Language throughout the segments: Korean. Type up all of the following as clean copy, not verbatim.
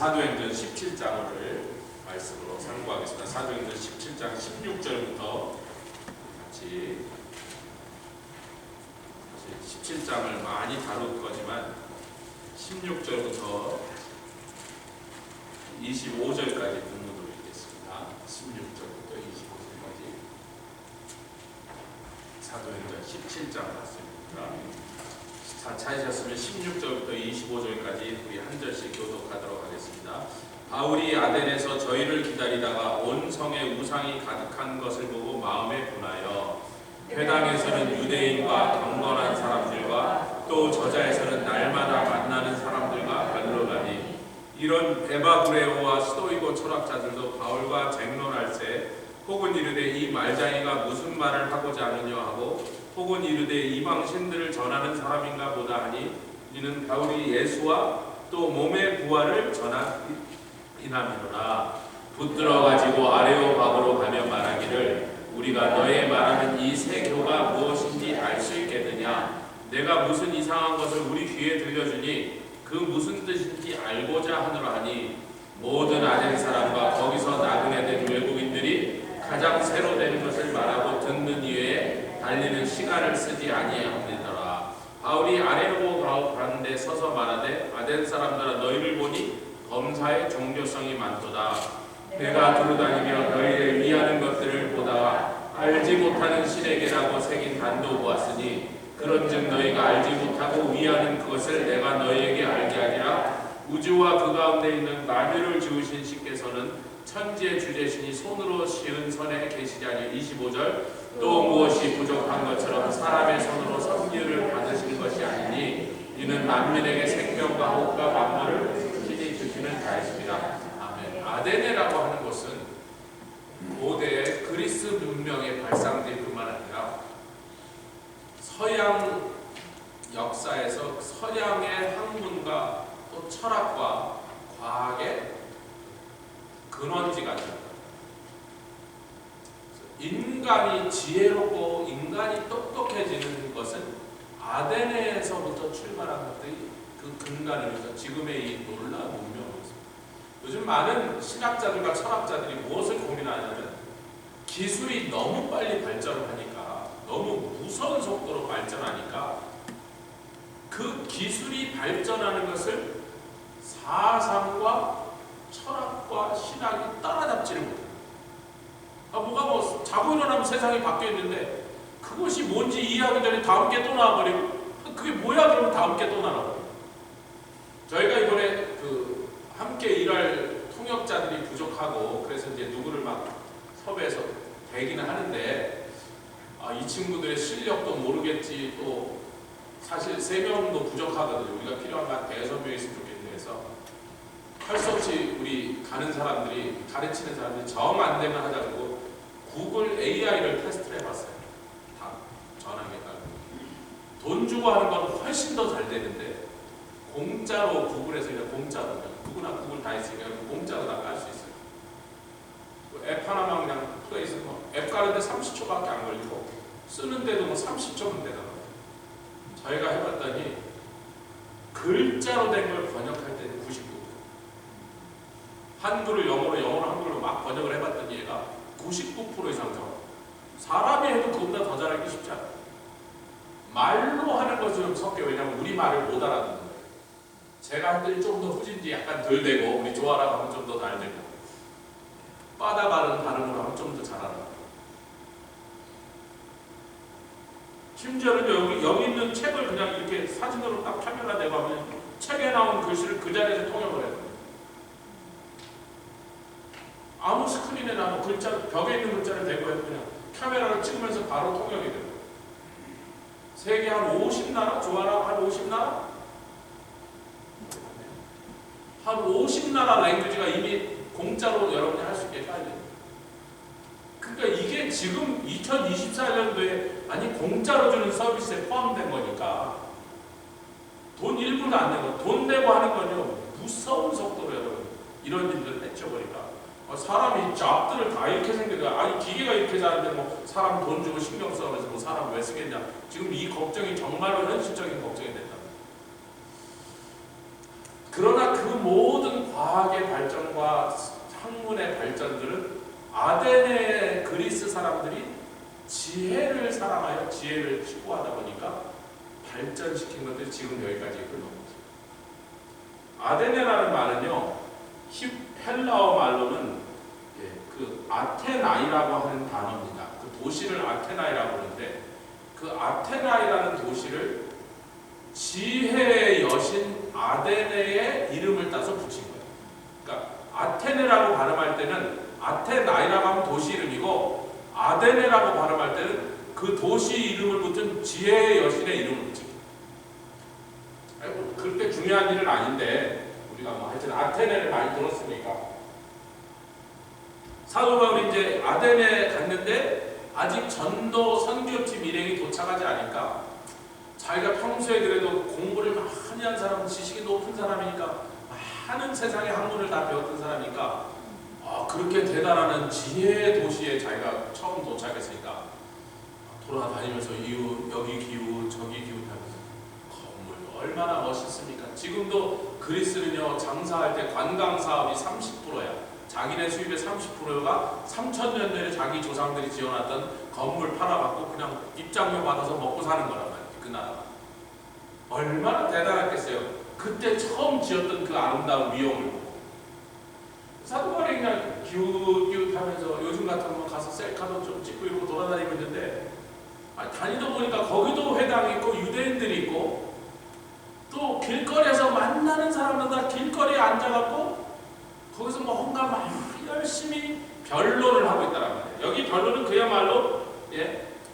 사도행전 17장을 말씀으로 상고하겠습니다. 사도행전 17장 16절부터 같이 17장을 많이 다룰 거지만 16절부터 25절까지 본문으로 읽겠습니다. 16절부터 25절까지 사도행전 17장 말씀입니다. 찾으셨으면 16절부터 25절까지 우리 한 절씩 교독하도록 하겠습니다. 바울이 아덴에서 저희를 기다리다가 온 성에 우상이 가득한 것을 보고 마음에 분하여 회당에서는 유대인과 경건한 사람들과 또 저자에서는 날마다 만나는 사람들과 변론하니 이런 에바브레오와 스토이고 철학자들도 바울과 쟁론할세 혹은 이르되 이 말장이가 무슨 말을 하고자 하느냐 하고 혹은 이르되 이방 신들을 전하는 사람인가 보다 하니 이는 바울이 예수와 또 몸의 부활을 전하이나미로라. 붙들어 가지고 아레오바고로 가며 말하기를 우리가 너의 말하는 이 새 교가 무엇인지 알 수 있겠느냐. 내가 무슨 이상한 것을 우리 귀에 들려주니 그 무슨 뜻인지 알고자 하노라 하니 모든 아덴 사람과 거기서 나그네 된 외국인들이 가장 새로 된 것을 말하고 듣는 이외에 달리는 시간을 쓰지 아니하니더라. 바울이 아레오고 가는데 서서 말하되 아덴 사람들아 너희를 보니 범사의 종교성이 많도다. 내가 두루다니며 너희를 위하는 것들을 보다가 알지 못하는 신에게라고 새긴 단도 보았으니 그런즉 너희가 알지 못하고 위하는 그것을 내가 너희에게 알게 하리라. 우주와 그 가운데 있는 만유를 지으신 신께서는 천지의 주제신이 손으로 지은 선에 계시자니 25절 또 무엇이 부족한 것처럼 사람의 손으로 섬기를 받으신 것이 아니니 이는 만민에게 생명과 호흡과 만물을 신이 주시는 자이십니다. 아멘. 아데네라고 하는 것은 고대 그리스 문명의 발상지 뿐만 아니라 서양 역사에서 서양의 학문과 또 철학과 과학의 근원지가 됩니다. 인간이 지혜롭고 인간이 똑똑해지는 것은 아데네에서부터 출발한 것들이 그 근간으로서 지금의 이 놀라운 문명을 있습니다. 요즘 많은 신학자들과 철학자들이 무엇을 고민하냐면 기술이 너무 빨리 발전을 하니까 너무 무서운 속도로 발전하니까 그 기술이 발전하는 것을 사상과 철학과 신학이 따라잡지를 못해요. 뭐가 뭐 자고 일어나면 세상이 바뀌어 있는데 그것이 뭔지 이해하기 전에 다음 게 또 나와버리고 그게 뭐야 그러면 다음 게 또 나와버리고 저희가 이번에 함께 일할 통역자들이 부족하고 그래서 이제 누구를 막 섭외해서 되기는 하는데 이 친구들의 실력도 모르겠지 또 사실 3명도 부족하거든요. 우리가 필요한 건 5명 있으면 좋겠는데 해서 할 수 없이 우리 가는 사람들이 가르치는 사람들이 정 안 되면 하자고 구글 AI를 테스트를 해봤어요. 다 전화기에다가 돈 주고 하는 건 훨씬 더 잘 되는데 공짜로 구글에서 그냥 공짜로 누구나 구글 다 있으니까 공짜로 다 깔 수 있어요. 앱 하나만 그냥 플레이해서 앱 깔는데 30초밖에 안 걸리고 쓰는데도 30초면 되잖아요. 저희가 해봤더니 글자로 된 걸 번역할 때는 99%. 한글을 영어로, 영어로 한글로 막 번역을 해봤더니 얘가 99% 이상 적어. 사람이 해도 그보다 더 잘하기 쉽지 않아. 말로 하는 것은 섞여. 왜냐면 우리 말을 못 알아듣는 거예요. 제가 했더니 좀 더 후진지 약간 덜 되고 우리 조아라고 하면 좀 더 잘 되고 빠다 바른 발음으로 하면 좀 더 잘 알아듣고 심지어는 여기 있는 책을 그냥 이렇게 사진으로 딱 카메라 대고 하면 책에 나온 글씨를 그 자리에서 통역을 해요. 아무 스크린에 나온 글자, 벽에 있는 글자를 대고 해도 그냥 카메라를 찍으면서 바로 통역이 돼요. 세계 한 50나라? 조아라 한 50나라? 한 50나라 랭귀지가 이미 공짜로 여러분이 할 수 있게 해야 돼요. 그러니까 이게 지금 2024년도에 공짜로 주는 서비스에 포함된 거니까 돈 1분도 안 내고 돈 내고 하는 건요 무서운 속도로 여러분 이런 일들을 해쳐버리니까 사람이 잡들을 다 이렇게 생겨요. 기계가 이렇게 자는데 뭐 사람 돈 주고 신경 써가면서 뭐 사람 왜 쓰겠냐. 지금 이 걱정이 정말로 현실적인 걱정이 된다. 그러나 그 모든 과학의 발전과 학문의 발전들은 아테네 그리스 사람들이 지혜를 사랑하여 지혜를 추구하다 보니까 발전시킨 것들이 지금 여기까지 흘러온 거죠. 아테네라는 말은요, 헬라어 말로는 그 아테나이라고 하는 단어입니다. 그 도시를 아테나이라고 하는데 그 아테나이라는 도시를 지혜의 여신 아데네의 이름을 따서 붙인 거예요. 그러니까 아테네라고 발음할 때는 아테나이라고 하면 도시 이름이고 아데네라고 발음할 때는 그 도시 이름을 붙은 지혜의 여신의 이름을 붙인 거예요. 그렇게 중요한 일은 아닌데 우리가 뭐 하여튼 아테네를 많이 들었으니까 사도 바울이 이제 아데네에 갔는데 아직 전도 선교팀 일행이 도착하지 않으니까 자기가 평소에 그래도 공부를 많이 한 사람, 지식이 높은 사람이니까 많은 세상의 학문을 다 배웠던 사람이니까 그렇게 대단한 지혜의 도시에 자기가 처음 도착했으니까 돌아다니면서 여기 기우 저기 기우 하면서 건물 얼마나 멋있습니까? 지금도 그리스는요 장사할 때 관광 사업이 30%야. 자기네 수입의 30%가 3000년 전에 자기 조상들이 지어놨던 건물 팔아갖고 그냥 입장료 받아서 먹고 사는 거란 말이에요. 그 나라가 얼마나 대단했겠어요. 그때 처음 지었던 그 아름다운 위엄을 보고 사도 바울이 그냥 기웃기웃하면서 요즘 같으면 가서 셀카도 좀 찍고 이러고 돌아다니고 있는데 다니다 보니까 거기도 회당이 있고 유대인들이 있고 또 길거리에서 만나는 사람마다 길거리에 앉아갖고 거기서 뭔가 막 열심히 변론을 하고 있다는 말이에요. 여기 변론은 그야말로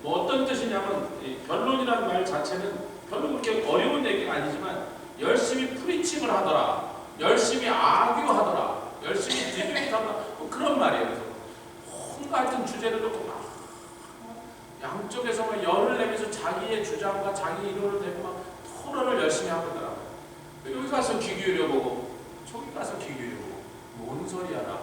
뭐 어떤 뜻이냐면 변론이라는 말 자체는 별로 그렇게 어려운 얘기가 아니지만 열심히 프리칭을 하더라, 열심히 아규하더라, 열심히 디베이트하더라 뭐 그런 말이에요. 그래서 뭔가 하여튼 주제를 놓고 막 양쪽에서 막 열을 내면서 자기의 주장과 자기 이론을 내고 막 토론을 열심히 하고 있더라. 여기 가서 귀 기울여보고 저기 가서 귀 기울여보고 뭔 소리야 나?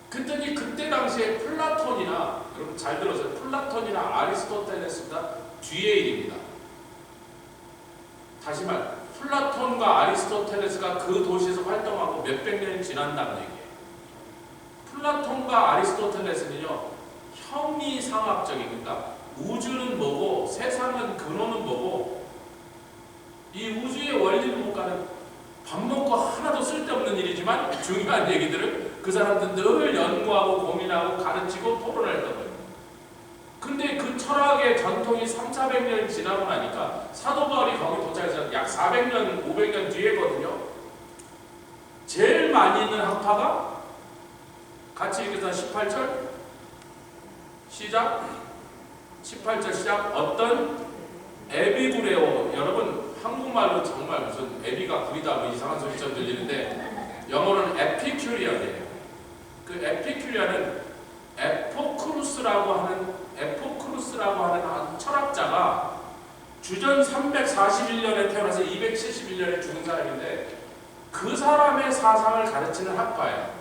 그랬더니 그때 당시에 플라톤이나 여러분 잘 들어서 플라톤이나 아리스토텔레스가 뒤의 일입니다. 다시 말 플라톤과 아리스토텔레스가 그 도시에서 활동하고 몇백 년이 지난다는 얘기예요. 플라톤과 아리스토텔레스는요 형이상학적인 그러니까 우주는 뭐고 세상은 근원은 뭐고 이 우주의 원리는 뭔가는 밥 먹고 하나도 쓸데없는 일이지만 중요한 얘기들을 그 사람들 늘 연구하고 고민하고 가르치고 토론을 했던 거예요. 근데 그 철학의 전통이 300~400년 지나고 나니까 사도 바울이 거기 도착해서 약 400년, 500년 뒤에거든요. 제일 많이 있는 학파가 같이 읽어서 18절 시작 18절 시작 어떤 에비구레오 여러분 한국말로 정말 무슨 에비가 구리다 뭐 이상한 소리처럼 들리는데 영어로는 에피큐리언이에요. 그 에피큐리언은 에포크루스라고 하는 철학자가 주전 341년에 태어나서 271년에 죽은 사람인데 그 사람의 사상을 가르치는 학파예요.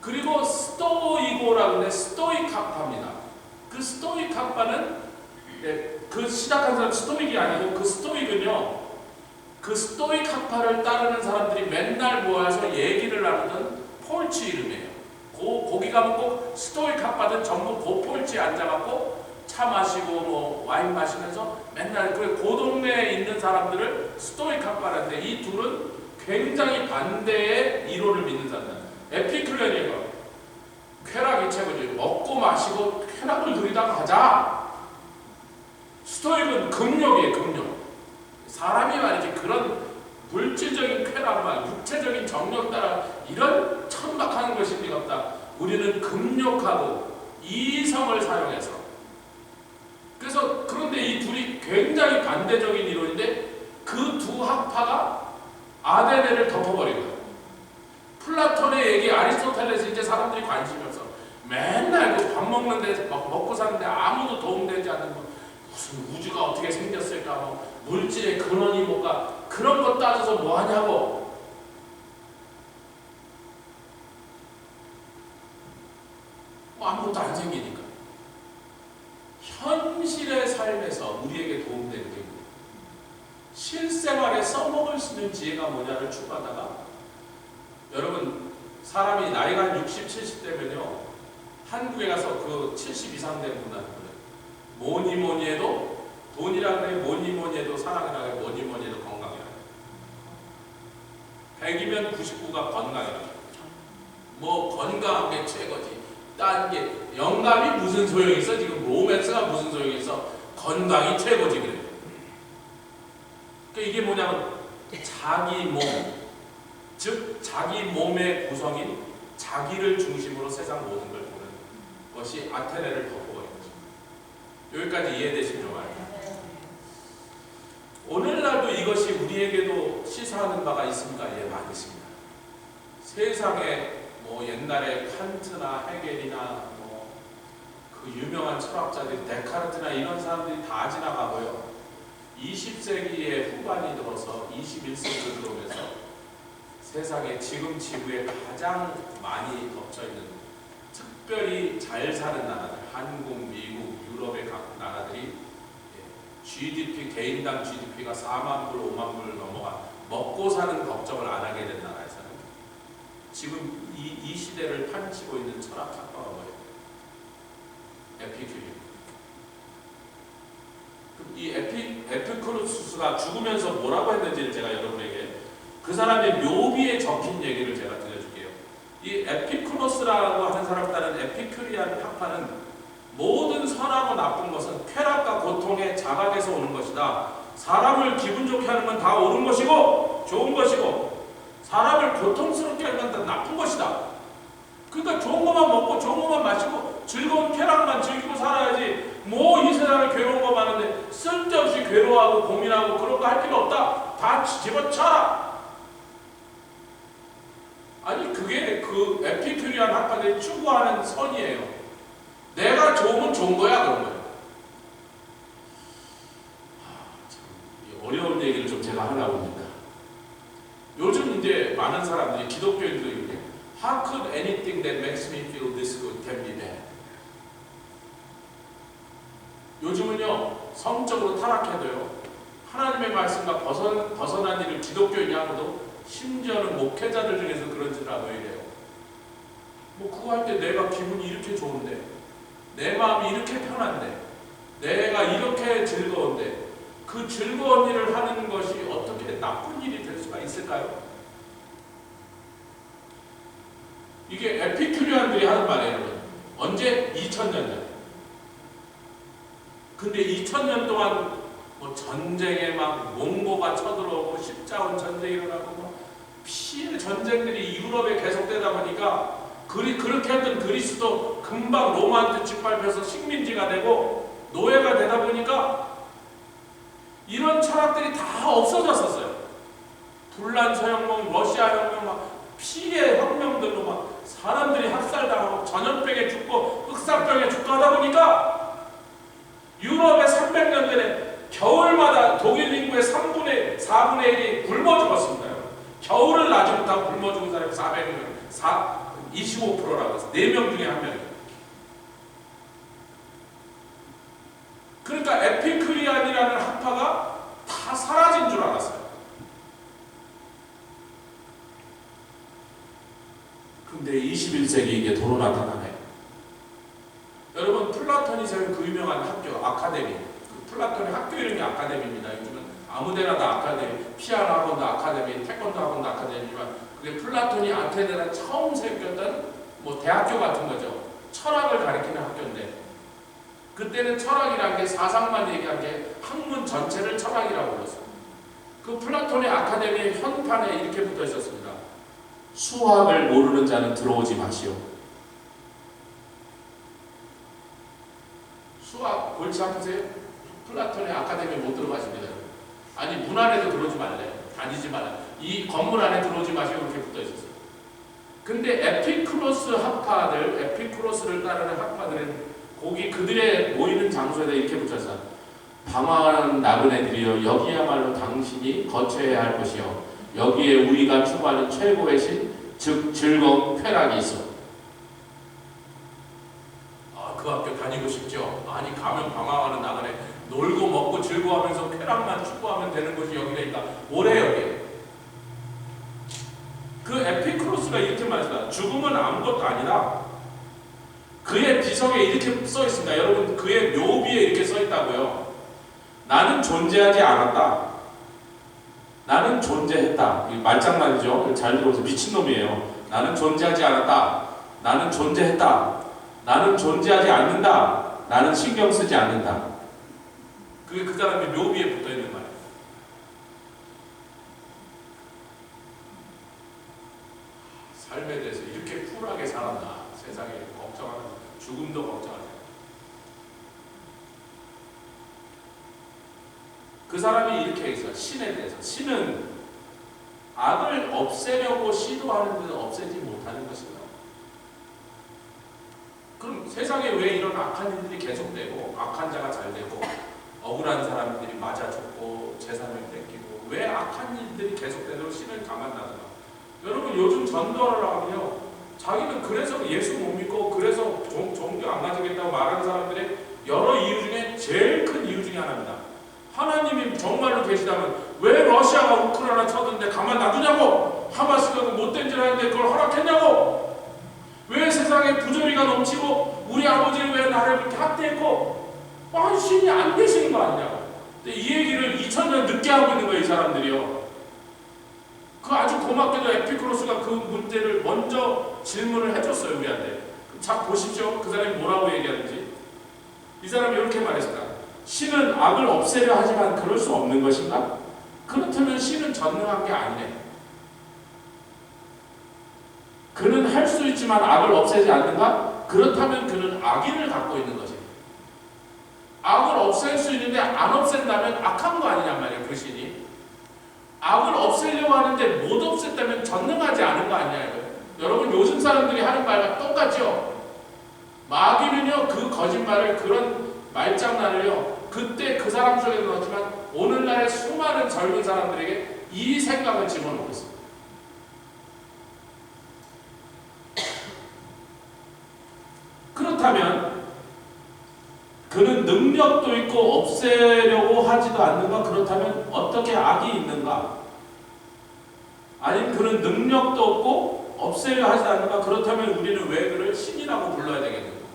그리고 스토이고라고 하는데 스토익 학파입니다. 그 스토익 학파는 그 시작한 사람 스토익이 아니고 그 스토익은요 그 스토익 학파를 따르는 사람들이 맨날 모여서 얘기를 나누던 폴치 이름이에요. 거기 가면 꼭 스토익 학파든 전부 그 폴치에 앉아갖고 차 마시고 뭐 와인 마시면서 맨날 그 동네에 있는 사람들을 스토익 학파라는데 이 둘은 굉장히 반대의 이론을 믿는 사람들. 에피큐리언이에요. 쾌락이 최고지. 먹고 마시고 쾌락을 누리다가 가자. 스토익은 금욕이에요. 금욕. 사람이 말이지 그런 물질적인 쾌락만 육체적인 정력 따라 이런 천박한 것이 리가 없다. 우리는 금욕하고 이성을 사용해서 그래서 그런데 이 둘이 굉장히 반대적인 이론인데 그 두 학파가 아데네를 덮어버린 거예요. 플라톤의 얘기 아리스토텔레스 이제 사람들이 관심이 없어. 맨날 그 밥 먹는데 먹고 사는데 아무도 도움되지 않는 거 무슨 우주가 어떻게 생겼을까 뭐 물질의 근원이 뭔가 그런 거 따져서 뭐 하냐고. 뭐 아무것도 안 생기니까. 현실의 삶에서 우리에게 도움되는 게 실생활에 써먹을 수 있는 지혜가 뭐냐를 추구하다가 여러분 사람이 나이가 한 60, 70대면요 한국에 가서 그 70 이상 된 분한테 뭐니 해도 돈이라 그래, 뭐니 해도 사랑이라 그래, 뭐니 해도 건강이라 그래. 100이면 99가 건강이라 그래. 뭐 건강한 게 최고지. 딴 게 영감이 무슨 소용이 있어? 지금 로맨스가 무슨 소용이 있어? 건강이 최고지 그래. 그러니까 이게 뭐냐면 자기 몸, 즉 자기 몸의 구성인 자기를 중심으로 세상 모든 걸 보는 것이 아테네를 덮고 있는 거죠. 여기까지 이해되시면 좋아요. 오늘날도 이것이 우리에게도 시사하는 바가 있습니까? 예, 많이 있습니다. 세상에 뭐 옛날에 칸트나 헤겔이나 뭐 그 유명한 철학자들 데카르트나 이런 사람들이 다 지나가고요. 20세기의 후반이 들어서 21세기로 들어오면서 세상에 지금 지구에 가장 많이 덮쳐있는 특별히 잘 사는 나라들, 한국, 미국, 유럽의 각 나라들이 GDP, 개인당 GDP가 4만 불, 5만 불 넘어가 먹고 사는 걱정을 안 하게 된 나라에서는 지금 이 시대를 판치고 있는 철학학과가 뭐예요? 에피큐리움. 이 에피쿠로스가 죽으면서 뭐라고 했는지를 제가 여러분에게 그 사람의 묘비에 적힌 얘기를 제가 들려줄게요. 이 에피쿠로스라고 하는 사람 따른 에피큐리안 학파는 모든 선하고 나쁜 것은 쾌락과 고통의 자각에서 오는 것이다. 사람을 기분 좋게 하는 건 다 옳은 것이고 좋은 것이고 사람을 고통스럽게 하는 건 다 나쁜 것이다. 그러니까 좋은 것만 먹고 좋은 것만 마시고 즐거운 쾌락만 즐기고 살아야지. 뭐 이 세상에 괴로운 거 많은데 쓸데없이 괴로워하고 고민하고 그런 거 할 필요 없다. 다 집어쳐라. 아니 그게 그 에피큐리안 학파들이 추구하는 선이에요. 내가 좋으면 좋은 거야 그런 거예요. 참 어려운 얘기를 좀 제가 하려고 합니다. 요즘 이제 많은 사람들이 기독교인들이 이렇게 How could anything that makes me feel this good can be bad? 요즘은요 성적으로 타락해도요 하나님의 말씀과 벗어난 일을 기독교인이 하고도 심지어는 목회자들 중에서 그런지라고 이래요. 뭐 그거 할 때 내가 기분이 이렇게 좋은데 내 마음이 이렇게 편한데 내가 이렇게 즐거운데 그 즐거운 일을 하는 것이 어떻게 나쁜 일이 될 수가 있을까요? 이게 에피큐리안들이 하는 말이에요. 여러분. 언제? 2000년 전. 근데 2000년 동안 뭐 전쟁에 막 몽고가 쳐들어오고 십자군 전쟁이 일어나고 뭐 피해 전쟁들이 유럽에 계속되다 보니까 그렇게 했던 그리스도 금방 로마한테 짓밟혀서 식민지가 되고 노예가 되다 보니까 이런 철학들이 다 없어졌었어요. 불란 서혁명, 러시아 혁명, 막 피해 혁명들로 막 사람들이 학살당하고 전염병에 죽고 흑사병에 죽고 하다 보니까 유럽의 300년 전에 겨울마다 독일 인구의 3분의 4분의 1이 굶어 죽었습니다. 겨울을 나지 못하고 굶어 죽은 사람이 400명, 25%라고 해서 4명 중에 1명이에요. 그러니까 에피큐리안이라는 학파가 다 사라진 줄 알았어요. 근데 21세기 이게 도로 나타나네. 여러분 플라톤이 세운 그 유명한 학교 아카데미, 그 플라톤의 학교 이름이 아카데미입니다. 요즘은 아무데나 다 아카데미, 피아노 학원도 아카데미, 태권도 학원도 아카데미지만 그게 플라톤이 아테네에 처음 세웠던 뭐 대학교 같은 거죠. 철학을 가리키는 학교인데 그때는 철학이라는 게 사상만 얘기한 게 학문 전체를 철학이라고 불렀어요. 그 플라톤의 아카데미의 현판에 이렇게 붙어 있었습니다. 수학을 모르는 자는 들어오지 마시오. 수학 골치 아프세요? 플라톤의 아카데미에 못 들어가십니다. 아니 문 안에도 들어오지 말래. 다니지 말라. 이 건물 안에 들어오지 마시고 이렇게 붙어 있었어요. 근데 에피쿠로스 학파들, 에피쿠로스를 따르는 학파들은 거기 그들의 모이는 장소에다 이렇게 붙여서 방황하는 나그네들이여 여기야말로 당신이 거쳐야 할 것이요 여기에 우리가 추구하는 최고의 신, 즉 즐거운 쾌락이 있어. 그 학교 다니고 싶죠? 아니 가면 방황하는 나그네 놀고 먹고 즐거워하면서 쾌락만 추구하면 되는 곳이 여기니까 오래 여기. 그 에피크로스가 이렇게 말했다. 죽음은 아무것도 아니다. 그의 비석에 이렇게 써 있습니다. 여러분, 그의 묘비에 이렇게 써 있다고요. 나는 존재하지 않았다. 나는 존재했다. 이 말장난이죠. 잘 들어보세요. 미친놈이에요. 나는 존재하지 않았다. 나는 존재했다. 나는 존재하지 않는다. 나는 신경 쓰지 않는다. 그게 그 사람의 묘비에 붙어 있는 말이에요. 삶에 대해서 이렇게 쿨하게 살았나. 세상에 걱정하는, 죽음도 걱정하는. 그 사람이 이렇게 있어요. 신에 대해서. 신은 악을 없애려고 시도하는데 없애지 못하는 것입니다. 그럼 세상에 왜 이런 악한 일들이 계속되고 악한 자가 잘되고 억울한 사람들이 맞아 죽고 재산을 뺏기고 왜 악한 일들이 계속되도록 신을 가만 놔두나? 여러분, 요즘 전도를 하면요, 자기는 그래서 예수 못 믿고 그래서 종교 안 가지겠다고 말하는 사람들의 여러 이유 중에 제일 큰 이유 중에 하나입니다. 하나님이 정말로 계시다면 왜 러시아가 우크라이나 쳐드는데 가만 놔두냐고! 하마스가 못된 짓 하는데 그걸 허락했냐고! 왜 세상에 부조리가 넘치고 우리 아버지는 왜 나를 그렇게 학대했고 신이 안 계시는 거 아니냐고. 근데 이 얘기를 2000년 늦게 하고 있는 거예요, 이 사람들이요. 그 아주 고맙게도 에피크로스가 그 문제를 먼저 질문을 해줬어요, 우리한테. 자, 보십시오. 그 사람이 뭐라고 얘기하는지. 이 사람이 이렇게 말했습니다. 신은 악을 없애려 하지만 그럴 수 없는 것인가? 그렇다면 신은 전능한 게 아니네. 그는 할 수 있지만 악을 없애지 않는가? 그렇다면 그는 악인을 갖고 있는 거지. 악을 없앨 수 있는데 안 없앤다면 악한 거 아니냔 말이에요, 그 신이. 악을 없애려고 하는데 못 없앴다면 전능하지 않은 거 아니냐 이거예요. 여러분, 요즘 사람들이 하는 말과 똑같죠? 마귀는요, 그 거짓말을, 그런 말장난을요, 그때 그 사람 속에 넣었지만 오늘날의 수많은 젊은 사람들에게 이 생각을 집어넣고 있습니다. 그렇다면 그는 능력도 있고 없애려고 하지도 않는가? 그렇다면 어떻게 악이 있는가? 아니면 그는 능력도 없고 없애려 하지 않는가? 그렇다면 우리는 왜 그를 신이라고 불러야 되겠는가?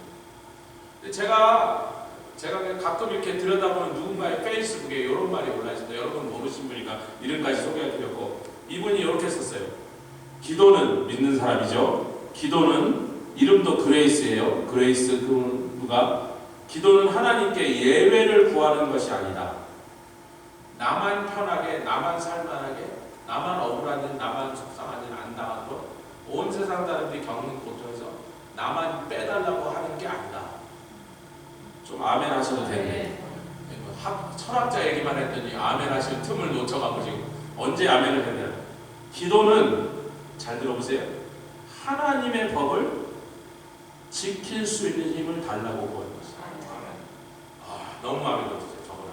제가 가끔 이렇게 들여다보는 누군가의 페이스북에 이런 말이 올라있습니다. 여러분 모르신 분이니까 이름까지 소개해드렸고, 이분이 이렇게 썼어요. 기도는 믿는 사람이죠. 기도는, 이름도 그레이스예요. 그레이스, 그가 기도는 하나님께 예외를 구하는 것이 아니다. 나만 편하게, 나만 살만하게, 나만 억울한 일, 나만 속상한 일 안 당하고 온 세상 사람들이 겪는 고통에서 나만 빼달라고 하는 게 아니다. 좀 아멘 하셔도 되네. 철학자 얘기만 했더니 아멘 하실 틈을 놓쳐가지고 지금 언제 아멘을 했냐. 기도는, 잘 들어보세요, 하나님의 법을 지킬 수 있는 힘을 달라고 구하는 것이다. 너무 마음에 들었어요. 저거는.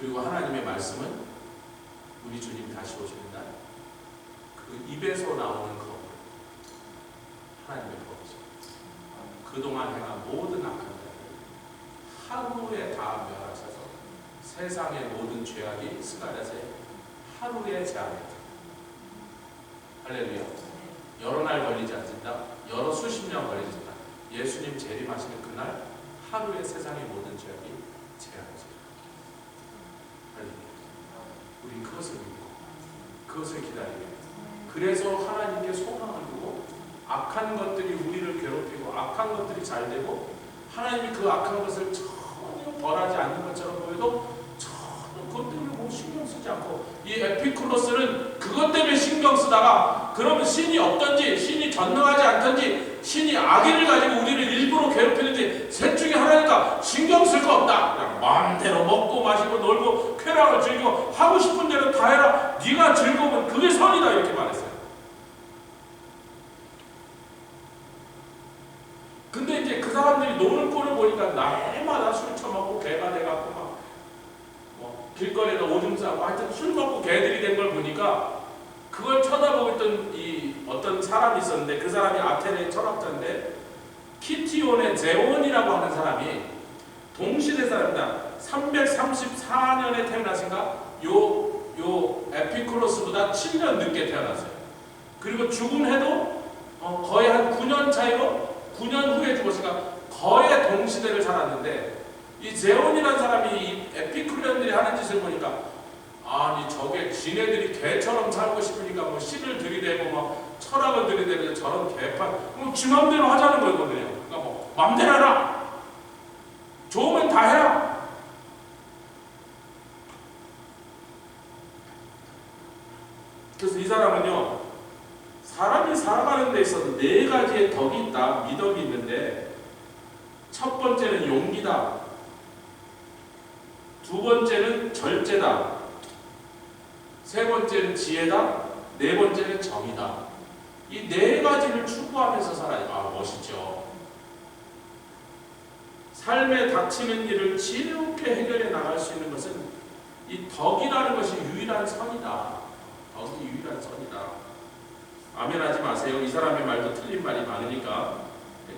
그리고 하나님의 말씀은 우리 주님 다시 오시는 날 그 입에서 나오는 것, 하나님의 법이죠. 그동안 행한 모든 악한 자를 하루에 다 멸하셔서 세상의 모든 죄악이 스가랴서에 하루에 제하겠다. 할렐루야. 여러 날 걸리지 않습니다. 여러 수십 년 걸리지 않습니다. 예수님 재림하시는 그날 하루에 세상의 모든 죄악이 제하겠습니다. 할렐루야. 우린 그것을 믿고 그것을 기다리고, 그래서 하나님께 소망을 두고 악한 것들이 우리를 괴롭히고 악한 것들이 잘 되고 하나님이 그 악한 것을 전혀 벌하지 않는 것처럼 보여도 전혀 그것 때문에 뭐 신경 쓰지 않고, 이 에피클로스는 그것 때문에 신경 쓰다가 그러면 신이 없던지 신이 전능하지 않던지 신이 악의를 가지고 우리를 일부러 괴롭히는지 셋 중에 하나니까 신경 쓸 거 없다. 그냥 마음대로 먹고 마시고 놀고 쾌락을 즐기고 하고 싶은 대로 다 해라. 네가 즐거우면 그게 선이다. 이렇게 말했어요. 근데 이제 그 사람들이 노는 꼴을 보니까 날마다 술 처먹고 개가 돼갖고 막 길거리에다 오줌 싸고 하여튼 술 먹고 개들이 된 걸 보니까 그걸 쳐다보고 있던 이 어떤 사람이 있었는데, 그 사람이 아테네 철학자인데 키티온의 제온이라고 하는 사람이 동시대 사람이다. 334년에 태어났으니까 요 에피쿠로스보다 7년 늦게 태어났어요. 그리고 죽은 해도 거의 한 9년 차이로 9년 후에 죽었으니까 거의 동시대를 살았는데, 이 제온이라는 사람이 이 에피쿠리언들이 하는 짓을 보니까, 아니 저게 지네들이 개처럼 살고 싶으니까 뭐 시를 들이대고 막 철학을 들이대는데 저런 개판, 지 맘대로 하자는 거거든요. 그러니까 뭐 맘대로 해라, 좋으면 다 해라. 그래서 이 사람은요, 사람이 살아가는 데 있어서 4가지의 덕이 있다, 미덕이 있는데, 첫 번째는 용기다, 두 번째는 절제다, 세 번째는 지혜다, 네 번째는 정이다. 이 4가지를 추구하면서 살아요. 아, 멋있죠. 삶에 닥치는 일을 지혜롭게 해결해 나갈 수 있는 것은 이 덕이라는 것이 유일한 선이다. 덕이 유일한 선이다. 아멘 하지 마세요. 이 사람의 말도 틀린 말이 많으니까.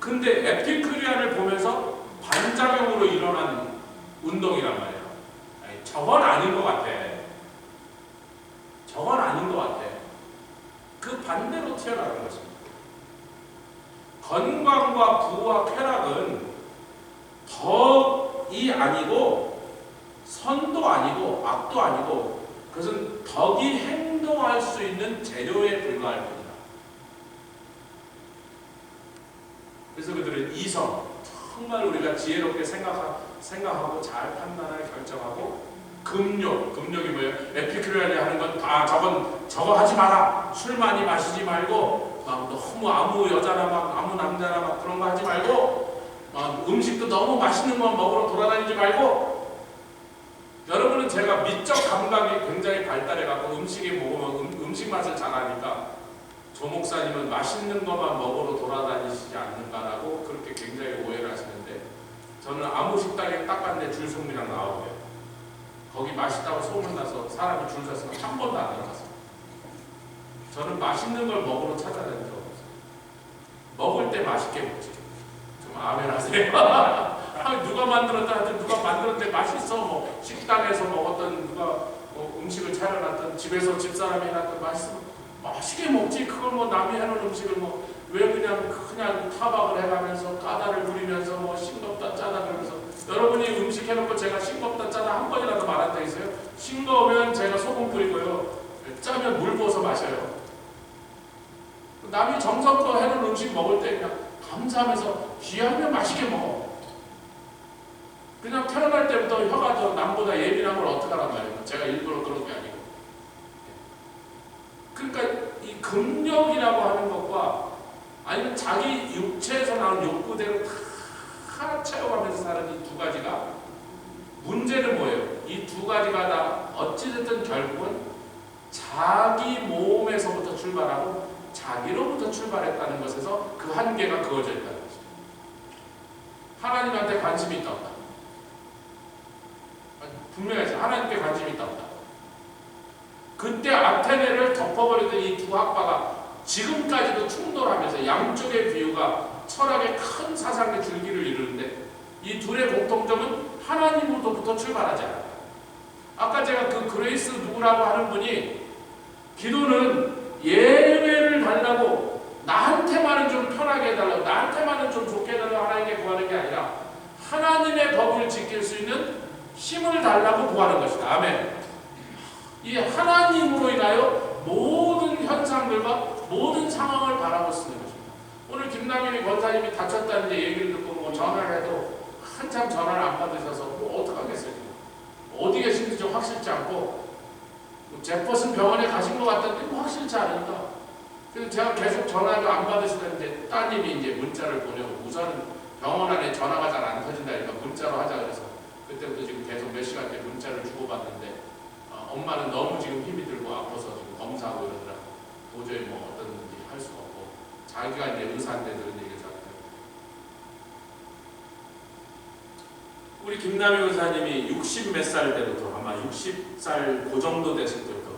근데 에피큐리안을 보면서 반작용으로 일어난 운동이란 말이에요. 아니, 저건 아닌 것 같아. 저건 아닌 것 같아. 그 반대로 튀어나가는 것입니다. 건강과 부와 쾌락은 덕이 아니고 선도 아니고 악도 아니고, 그것은 덕이 행동할 수 있는 재료에 불과할 뿐이다. 그래서 그들은 이성, 정말 우리가 지혜롭게 생각하고 잘 판단하고 결정하고, 금욕이 뭐예요? 에피큐리안이 하는 건 저거 하지 마라. 술 많이 마시지 말고, 막 너무 아무 여자나 막 아무 남자나 막 그런 거 하지 말고, 막 음식도 너무 맛있는 거 먹으러 돌아다니지 말고. 여러분은 제가 미적 감각이 굉장히 발달해갖고 음식이 먹으면 음식 맛을 잘 아니까 조 목사님은 맛있는 것만 먹으러 돌아다니시지 않는가라고 그렇게 굉장히 오해를 하시는데, 저는 아무 식당에 딱 갔는데 줄 서면 나오고요. 거기 맛있다고 소문나서 사람이 줄 서서 한 번도 안 들어갔어요. 저는 맛있는 걸 먹으러 찾아다닌 적 없어요. 먹을 때 맛있게 먹지. 좀 아멘 하세요. 누가 만들었다, 누가 만들었는데 맛있어. 뭐 식당에서 먹었던, 누가 음식을 차려놨던, 집에서 집사람이 해놨던 맛있게 먹지. 그걸 뭐 남이 해놓은 음식을 뭐 왜 그냥 타박을 해가면서 까다를 부리면서 뭐 싱겁다 짜다 그러면서. 여러분이 음식 해놓고 제가 싱겁다 짜다 한 번이라도 말한 적 있어요? 싱거우면 제가 소금 뿌리고요, 짜면 물 부어서 마셔요. 남이 정성껏 해놓은 음식 먹을 때 그냥 감사하면서 귀하면 맛있게 먹어. 그냥 태어날 때부터 혀가 더 남보다 예민한 걸 어떡하란 말이에요. 제가 일부러 그런 게 아니고. 그러니까 이 금욕이라고 하는 것과 아니면 자기 육체에서 나온 욕구대로 다 채워가면서 사는 이 2가지가, 문제는 뭐예요? 이 2가지가 다 어찌됐든 결국은 자기 모험에서부터 출발하고 자기로부터 출발했다는 것에서 그 한계가 그어져 있다는 것이죠. 하나님한테 관심이 있다 없다? 분명히 하나님께 관심이 있다 없다? 그때 아테네를 덮어버리던 이 2 학파가 지금까지도 충돌하면서 양쪽의 비유가 철학의 큰 사상의 줄기를 이루는데, 이 둘의 공통점은 하나님으로부터 출발하지 않아요. 아까 제가 그 그레이스 누구라고 하는 분이, 기도는 예외를 달라고, 나한테만은 좀 편하게 해달라고, 나한테만은 좀 좋게 해달라고 하나님께 구하는 게 아니라 하나님의 법을 지킬 수 있는 힘을 달라고 구하는 것이다. 아멘. 이 하나님으로 인하여 모든 현상들과 모든 상황을 바라고 쓰는 것입니다. 오늘 김남일이 권사님이 다쳤다는 얘기를 듣고 뭐 전화를 해도 한참 전화를 안 받으셔서 뭐 어떡하겠어요. 어디 계신지 좀 확실치 않고, 제퍼슨 병원에 가신 것 같던데 뭐 확실치 않으니까. 그래서 제가 계속 전화를 안 받으시는데 따님이 이제 문자를 보내고, 우선은 병원 안에 전화가 잘 안 터진다니까 문자로 하자 그래서 그때부터 지금 계속 몇 시간째 문자를 주고받는데, 엄마는 너무 지금 힘이 들고 아파서 지금 검사하고 이러더라고. 도저히 뭐 어떤 일이 할 수가 없고, 자기가 이제 의사한테 그런 얘기를 하더라고요. 우리 김남희 의사님이 60 몇 살 때부터, 아마 60살 그 정도 됐을 때부터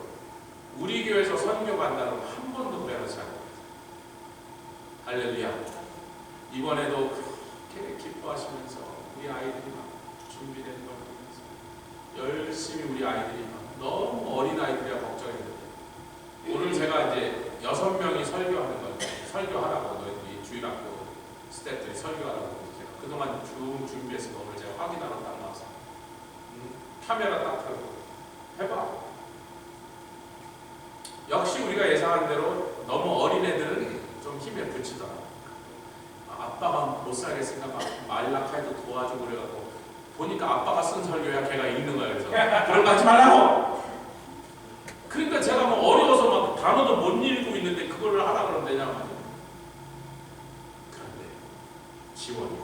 우리 교회에서 선교 간다고 한 번도 빼놓지 않고, 할렐루야. 이번에도 그렇게 기뻐하시면서 우리 아이들이 막 준비된 걸 보면서 열심히 우리 아이들이 너무 어린 아이들이라 걱정이 돼요. 오늘 제가 이제 6명이 설교하는 거예요. 설교하라고 너희 주일학교 스태프들이 설교하라고 제가 그동안 쭉 준비해서 오늘 제가 확인하러 딱 나와서 카메라 딱 켜고 해봐. 역시 우리가 예상한 대로 너무 어린 애들은 좀 힘에 붙이더라. 아빠가 못 살겠으니까 막 말락해도 도와주고 그래갖고 보니까 아빠가 쓴 설교야 걔가 읽는 거야. 그래서 그런 거 하지 말라고. 그러니까 제가 뭐 어려워서 막 단어도 못 읽고 있는데 그걸 하라 그러면 되냐 말이야. 그런데 지원이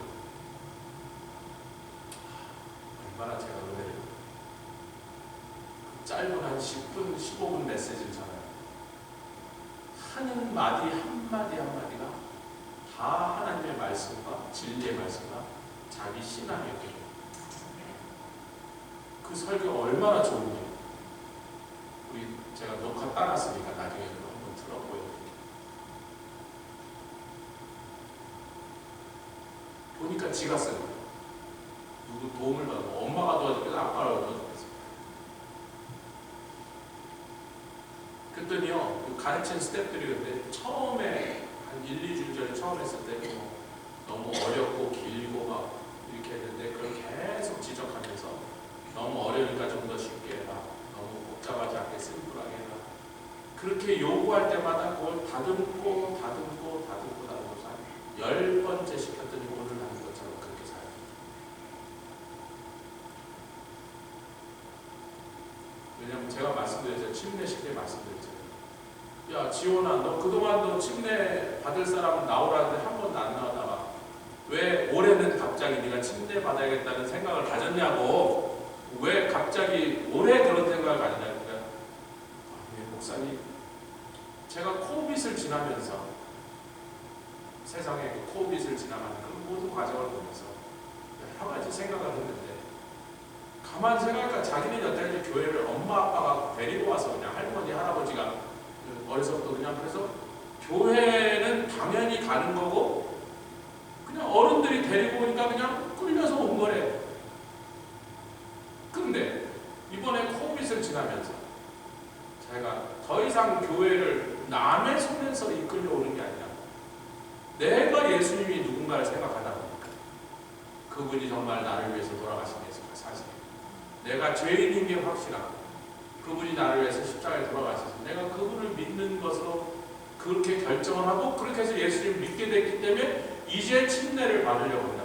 얼마나 제가 은혜를 짧은 한 10분, 15분 메시지를 전해요. 하는 마디 한마디 한마디가 다 하나님의 말씀과 진리의 말씀과 자기 신앙의 길. 그 설교가 얼마나 좋은지 우리 제가 녹화 따랐으니까 나중에 한번 들어보여요. 보니까 지가 쓴 거예요. 누구 도움을 받고 엄마가 도와주겠어 아빠가 도와주겠어. 그랬더니요 그 가르친 스태프들이 근데 처음에 한 1, 2주 전에 처음 했을 때 너무 어렵고 길고 막 이렇게 했는데 그걸 계속 지적하면서 너무 어려우니까 좀 더 쉽게 해라. 너무 복잡하지 않게 심플하게 해라. 그렇게 요구할 때마다 그걸 다듬고 10번째 시켰더니 오늘 하는 것처럼 그렇게 살아요. 왜냐면 제가 말씀드렸죠. 침례식 때 말씀드렸죠. 야 지원아 너 그동안 너 침례 받을 사람은 나오라는데 한 번도 안 나오다가 왜 올해는 갑자기 네가 침례 받아야겠다는 생각을 가졌냐고. 왜 갑자기 올해 그런 생각을 가지냐고. 목사님 제가 코빗을 지나면서 세상에 코빗을 지나가는 그 모든 과정을 보면서 여러 가지 생각을 했는데 가만 생각하니까 자기는 여태까지 교회를 엄마 아빠가 데리고 와서 그냥 할머니 할아버지가 어려서부터 그냥 그래서 교회는 당연히 가는 거고 그냥 어른들이 데리고 오니까 그냥 끌려서 온 거래. 근데 이번에 코빗을 지나면서 제가 더 이상 교회를 남의 손에서 이끌려 오는 게 아니라 내가 예수님이 누군가를 생각하다 보니까 그분이 정말 나를 위해서 돌아가신 게 사실 내가 죄인인 게 확실하고 그분이 나를 위해서 십자가에 돌아가셔서 내가 그분을 믿는 것으로 그렇게 결정을 하고 그렇게 해서 예수님을 믿게 됐기 때문에 이제 침례를 받으려고 한다.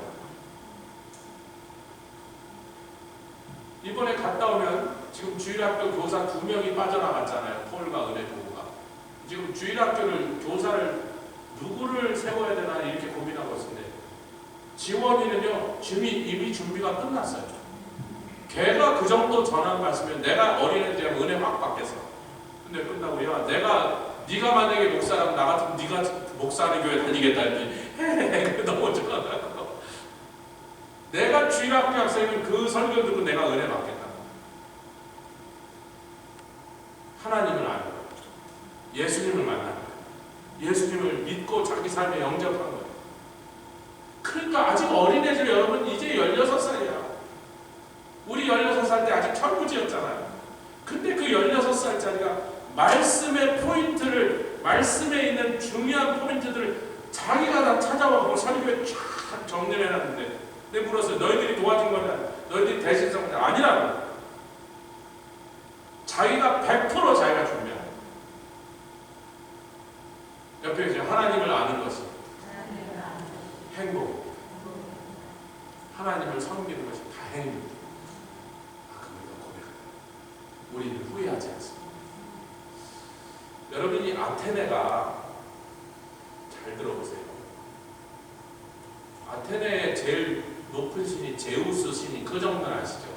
이번에 갔다 오면 지금 주일학교 교사 2명이 빠져나갔잖아요. 폴과 은혜 부부가. 지금 주일학교를 교사를 누구를 세워야 되나 이렇게 고민하고 있는데 지원이는요 이미 준비가 끝났어요. 걔가 그 정도 전환 갔으면 내가 어린애들이랑 은혜 확 받겠어. 근데 끝나고 야 네가 만약에 목사라면 나 같으면 네가 목사하는 교회 다니겠다 했더니 너무 좋아하고 내가 주일학교 학생이면 그 설교 듣고 내가 은혜 받겠다. 하나님을 아는 거예요. 예수님을 만나는 거예요. 예수님을 믿고 자기 삶에 영접한 거예요. 그러니까 아직 어린애들 여러분 이제 16살이야. 우리 16살 때 아직 철부지였잖아요. 근데 그 16살짜리가 말씀의 포인트를 말씀에 있는 중요한 포인트들을 자기가 다 찾아와서 설교에 쫙 정리를 해놨는데 내가 물었어요. 너희들이 도와준 거냐? 너희들이 대신 선 거냐? 아니라고. 자기가 100% 자기가 준비한 거예요. 옆에 이제 하나님을 아는 것이 행복. 하나님을 섬기는 것이 다 행복. 그걸 고백합니다. 우리는 후회하지 않습니다. 여러분이 아테네가 잘 들어보세요. 아테네의 제일 높은 신이 제우스 신이 그 정도는 아시죠?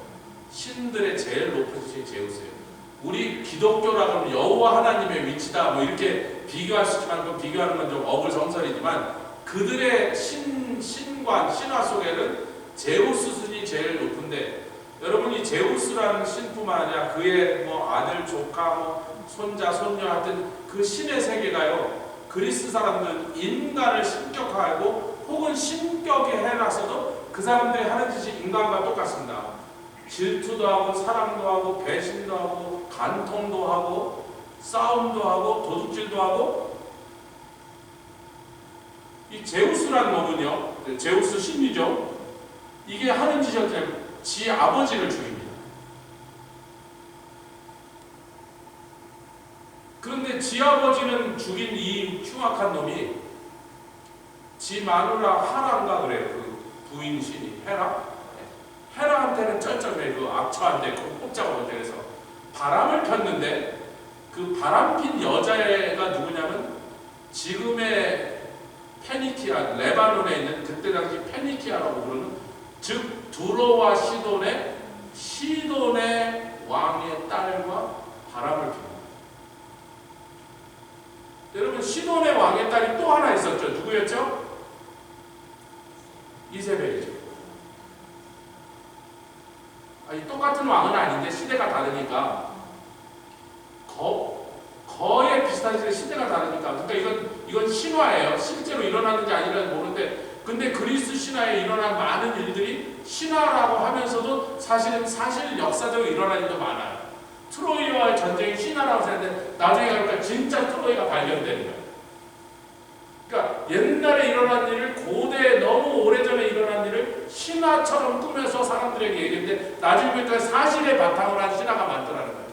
신들의 제일 높은 신이 제우스예요. 우리 기독교라고 하면 여호와 하나님의 위치다 뭐 이렇게 비교할 수 있지만 그 비교하는 건 좀 어불성설이지만 그들의 신화 속에는 제우스 신이 제일 높은데 여러분이 제우스라는 신뿐만 아니라 그의 뭐 아들 조카 뭐 손자 손녀 하여튼 그 신의 세계가요 그리스 사람들은 인간을 신격화하고 혹은 신격에 해놨어도 그 사람들이 하는 짓이 인간과 똑같습니다. 질투도 하고 사랑도 하고 배신도 하고 간통도 하고 싸움도 하고 도둑질도 하고. 이 제우스란 놈은요, 제우스 신이죠. 이게 하는 짓이 어때요? 지 아버지를 죽입니다. 그런데 지 아버지는 죽인 이 흉악한 놈이 지 마누라 하란가 그래요. 그 부인 신이 헤라한테는 쩔쩔매 그 악처한테 꼼짝하고 그래서 바람을 폈는데 그 바람핀 여자애가 누구냐면 지금의 페니키아, 레바논에 있는 그때 당시 페니키아라고 부르는 즉 두로와 시돈의 왕의 딸과 바람을 핍니다. 여러분 시돈의 왕의 딸이 또 하나 있었죠. 누구였죠? 이세벨이죠. 아니, 똑같은 왕은 아닌데 시대가 다르니까 거의 비슷한 시대가 다르니까. 그러니까 이건 신화예요. 실제로 일어나는지 아니라는 모르는데, 근데 그리스 신화에 일어난 많은 일들이 신화라고 하면서도 사실 역사적으로 일어난 일도 많아요. 트로이와의 전쟁이 신화라고 생각하는데 나중에 가니까 진짜 트로이가 발견되는 거예요. 그러니까 옛날에 일어난 일을 고대에 너무 오래전에 일어난 일을 신화처럼 꾸며서 사람들에게 얘기했는데 나중에 보니까 사실의 바탕을 한 신화가 많더라는 거예요.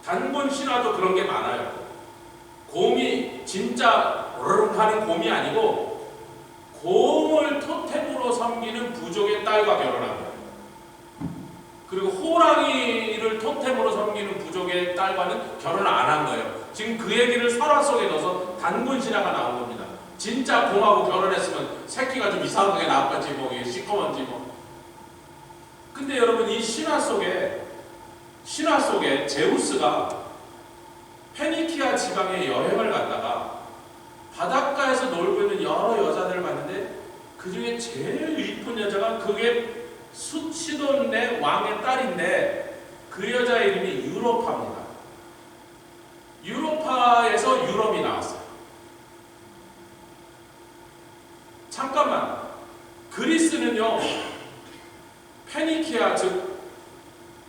단군 신화도 그런 게 많아요. 곰이 진짜 으르릉 하는 곰이 아니고 곰을 토템으로 섬기는 부족의 딸과 결혼합니다. 그리고 호랑이를 토템으로 섬기는 부족의 딸과는 결혼을 안 한 거예요. 지금 그 얘기를 설화 속에 넣어서 단군 신화가 나온 겁니다. 진짜 곰하고 결혼했으면 새끼가 좀 이상하게 나왔겠지 뭐 시커먼지 뭐. 근데 여러분 이 신화 속에 제우스가 페니키아 지방에 여행을 갔다가 바닷가에서 놀고 있는 여러 여자들을 봤는데 그 중에 제일 이쁜 여자가 그게 시돈의 왕의 딸인데 그 여자 이름이 유로파입니다. 유로파에서 유럽이 나왔어요. 잠깐만, 그리스는요 페니키아 즉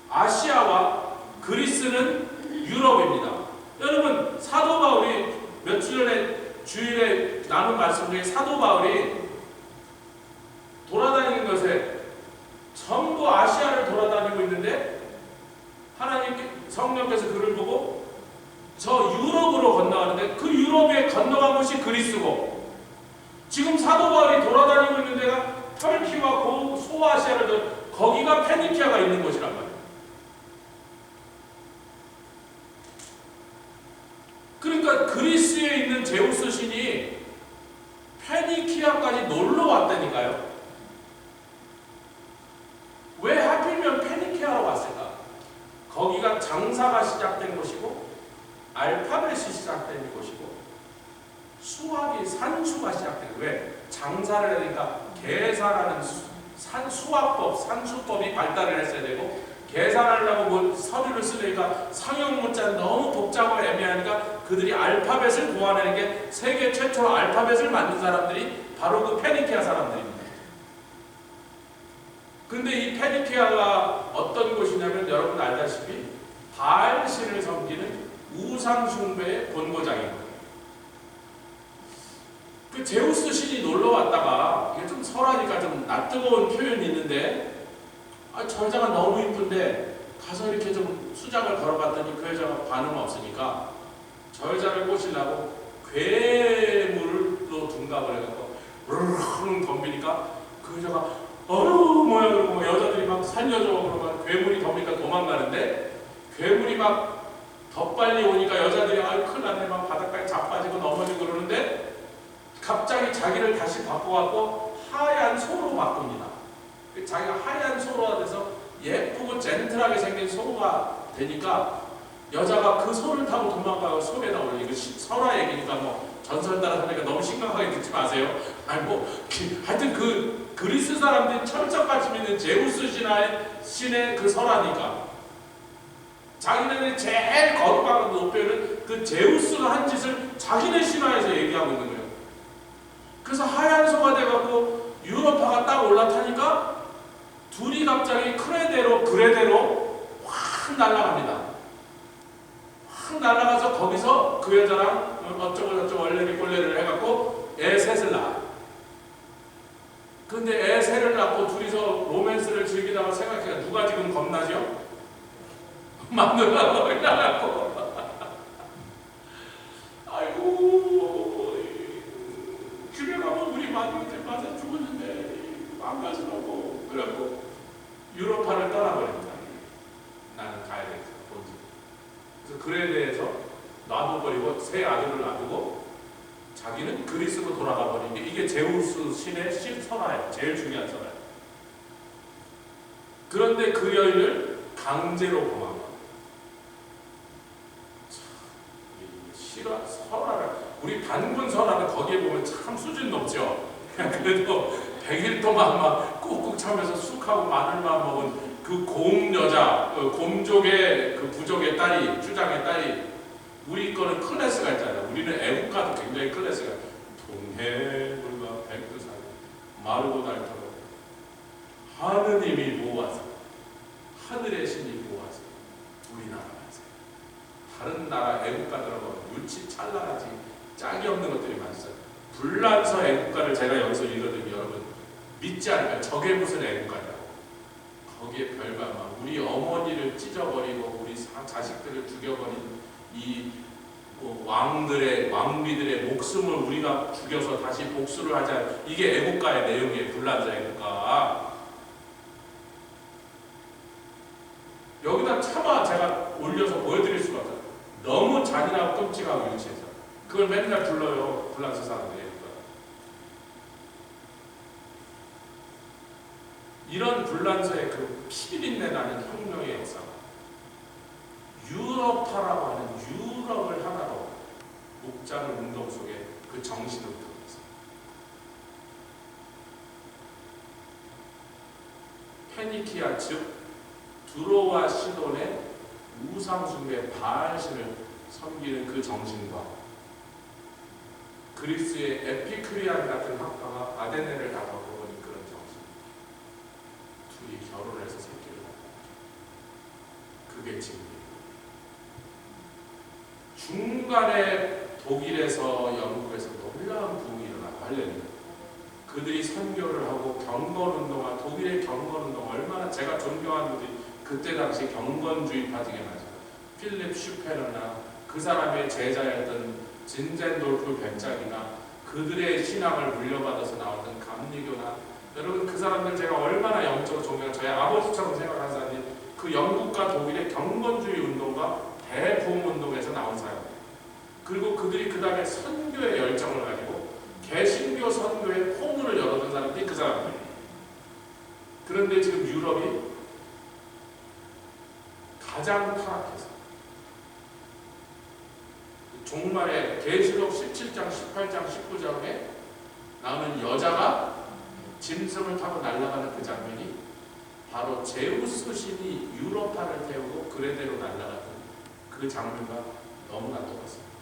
아시아와 그리스는 유럽입니다. 여러분 사도 바울이 몇 주 전에 주일에 나눈 말씀 중에 사도 바울이 돌아다니는 것에 전부 아시아를 돌아다니고 있는데 하나님 성령께서 그를 보고 저 유럽으로 건너가는데 그 유럽에 건너간 곳이 그리스고 지금 사도 바울이 돌아다니고 있는 데가 터키와 소아시아를 거기가 페니키아가 있는 곳이란 말이에요. 그러니까 그리스에 있는 제우스 신이 페니키아까지 놀러 왔다니까요. 왜 하필이면 페니키아로 왔을까? 거기가 장사가 시작된 곳이고 알파벳이 시작된 곳이고 수학이 산수가 시작된 거예요. 왜? 장사를 하니까 계산하는 수학법, 산수법이 발달을 했어야 되고 계산하려고 뭐 서류를 쓰려니까 상형 문자는 너무 복잡하고 애매하니까 그들이 알파벳을 고안하는 게 세계 최초로 알파벳을 만든 사람들이 바로 그 페니키아 사람들입니다. 근데 이 페니키아가 어떤 곳이냐면 여러분 알다시피 바알신을 섬기는 우상 숭배의 본고장입니다. 그 제우스 신이 놀러 왔다가 이게 좀 설하니까 좀 낯뜨거운 표현이 있는데 저 여자가 너무 이쁜데 가서 이렇게 좀 수작을 걸어봤더니 그 여자가 반응 없으니까 저 여자를 꼬시려고 괴물로 둔갑을 해갖고 으르르 덤비니까 그 여자가 뭐야 그러고 여자들이 막 살려줘 그러면 괴물이 덤비니까 도망가는데 괴물이 막 더 빨리 오니까 여자들이 큰일 났네 막 바닷가에 자빠지고 넘어지고 그러는데 갑자기 자기를 다시 바꿔갖고 하얀 소로 바꿉니다. 자기가 하얀 소로가 돼서 예쁘고 젠틀하게 생긴 소가 되니까 여자가 그 소를 타고 도망가고 소에다 올리고 설화 얘기니까 뭐 전설 따라 하니까 너무 심각하게 듣지 마세요. 하여튼 그 그리스 사람들이 철저같이 믿는 제우스 신의 그 설화니까 자기네들이 제일 거룩하고 높여는 그 제우스가 한 짓을 자기네 신화에서 얘기하고 있는 거예요. 그래서 하얀 소가 돼갖고 유로파가 딱 올라타니까 둘이 갑자기 그레대로 확 날아갑니다. 확 날아가서 거기서 그 여자랑 어쩌고저쩌고 얼레리 꼴레리를 해갖고 애 셋을 낳아. 근데 애 셋을 낳고 둘이서 로맨스를 즐기다가 생각해요. 누가 지금 겁나죠? 마누라가 나가고 아이고 집에 가면 우리 마누라한테 맞아 죽었는데 망가지라고 그래갖고 유로파를 떠나버립니다. 나는 가야 되겠다. 그래서 글에 대해서 놔둬버리고 세 아들을 놔두고 자기는 그리스로 돌아가 버린 게 이게 제우스 신의 설화예요. 제일 중요한 설화예요. 그런데 그 여인을 강제로 범한 거예요. 설화를 우리 단군 설화는 거기에 보면 참 수준 높죠. 그래도 100일 동안 막 꾹꾹 참면서 쑥하고 마늘만 먹은 그 곰 여자, 곰족의 그 부족의 딸이, 주장의 딸이, 우리 거는 클래스가 있잖아요. 우리는 애국가도 굉장히 클래스가 있어요. 동해물과 백두산 마르고 닳도록 하느님이 모아서, 하늘의 신이 모아서 우리나라에서 다른 나라 애국가들하고 유치 찰나라지 짝이 없는 것들이 많았어요. 불란서 애국가를 제가 여기서 읽어드리면 여러분 믿지 않을까요? 저게 무슨 애국가냐고. 거기에 별반 막 우리 어머니를 찢어버리고 우리 자식들을 죽여버린 이 왕비들의 목숨을 우리가 죽여서 다시 복수를 하자. 이게 애국가의 내용이에요. 불란서 애국가. 여기다 차마 제가 올려서 보여드릴 수가 없어요. 너무 잔인하고 끔찍하고 유치해서 그걸 맨날 불러요. 불란서 사람들이. 이런 불란서의 그 피비린내 나는 혁명의 역사가 유럽파라고 하는 유럽을 하나로 목자는 운동 속에 그 정신을 드러냈어요. 페니키아 즉 두로와 시돈의 우상숭배 바알신을 섬기는 그 정신과 그리스의 에피큐리안 같은 학파가 아데네를 나가고 보니 그런 정신, 둘이 결혼해서 새끼를 낳고 그게 진리예요. 중간에 독일에서 영국에서 놀라운 붐이 일어나고 하려면 그들이 선교를 하고 경건운동한 독일의 경건운동 얼마나 제가 존경하는 분들이 그때 당시 경건주의파 중에 맞아요. 필립 슈페르나 그 사람의 제자였던 진젠돌프 벤짝이나 그들의 신앙을 물려받아서 나왔던 감리교나 여러분 그 사람들 제가 얼마나 영적으로 존경하는 저희 아버지처럼 생각하는 사람들이 그 영국과 독일의 경건주의 운동과 대부흥 운동에서 나온 사람들 그리고 그들이 그 다음에 선교의 열정을 가지고 개신교 선교의 포문을 열어둔 사람들이 그 사람들이에요. 그런데 지금 유럽이 가장 타락해서 종말에 계시록 17장, 18장, 19장에 나오는 여자가 짐승을 타고 날아가는 그 장면이 바로 제우스 신이 유로파를 태우고 그레대로 날아가는 그 장면과 너무나 똑같습니다.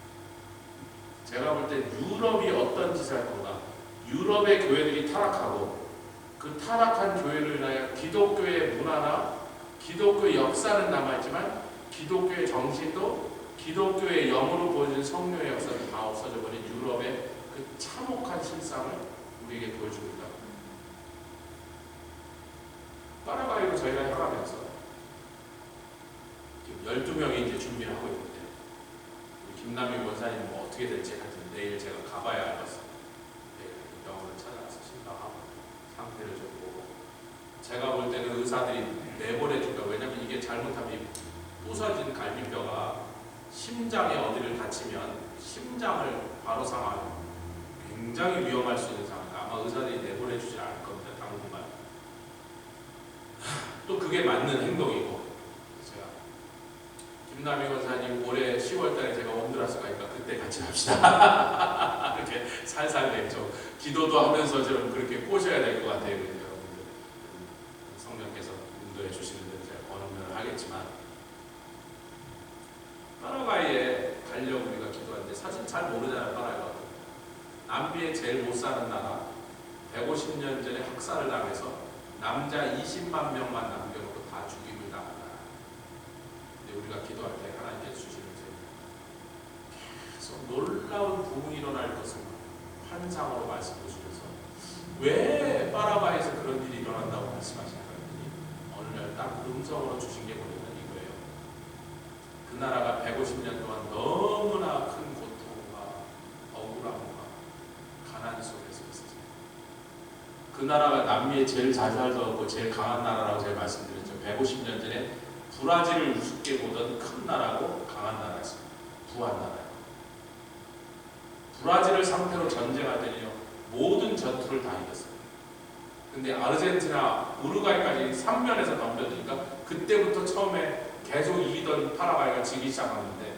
제가 볼 때 유럽이 어떤 짓을 할 건가? 유럽의 교회들이 타락하고 그 타락한 교회를 인하여 기독교의 문화나 기독교의 역사는 남아있지만 기독교의 정신도 기독교의 영으로 보여진 성령의 역사는 다 없어져 버린 유럽의 그 참혹한 실상을 우리에게 보여줍니다. 파라과이로 저희가 향하면서 12명이 이제 준비를 하고 있는데 우리 김남희 원사님 뭐 어떻게 될지 하여튼 내일 제가 가봐야 알겠어요. 내일 병원을 찾아가서 심사하고 상태를 좀 보고 제가 볼 때는 의사들이 내보내준다. 왜냐면 이게 잘못하면 부서진 갈비뼈가 심장에 어디를 다치면 심장을 바로 상하면 굉장히 위험할 수 있는 상황. 아마 의사들이 내보내주지 않을 겁니다. 당분간. 또 그게 맞는 행동이고 제가 김남희 원사님 올해 10월달에 제가 온두라스 가니까 그때 같이 합시다. 이렇게 살살 좀 기도도 하면서 좀 그렇게 꼬셔야 될 것 같아요. 여러분들 성령께서 인도해 주시는 대로 제가 권면을 하겠지만 파라과이에 가려고 우리가 기도하는데 사실 잘 모르잖아요. 파라과이가 남미에 제일 못 사는 나라 150년 전에 학살을 당해서 남자 20만 명만 남겨놓고 다 죽이고 나간다. 근데 우리가 기도할 때 하나님께서 주시는 계속 놀라운 부흥이 일어날 것을 환상으로 말씀해 주셔서 왜 파라과이에서 그런 일이 일어난다고 말씀하시는 거니? 어느 날 딱 음성으로 주신 게 뭐냐면 이거예요. 그 나라가 150년 동안 너무나 큰 고통과 억울함과 가난 속에서 있었어요. 그 나라가 남미에 제일 잘 살던 제일 강한 나라라고 제가 말씀드렸죠. 150년 전에 브라질을 우습게 보던 큰 나라고 강한 나라였습니다. 부한 나라예요. 브라질을 상대로 전쟁하더니요 모든 전투를 다 이겼어요. 근데 아르헨티나, 우루과이까지 3면에서 덤벼드니까 그때부터 처음에 계속 이기던 파라과이가 지기 시작하는데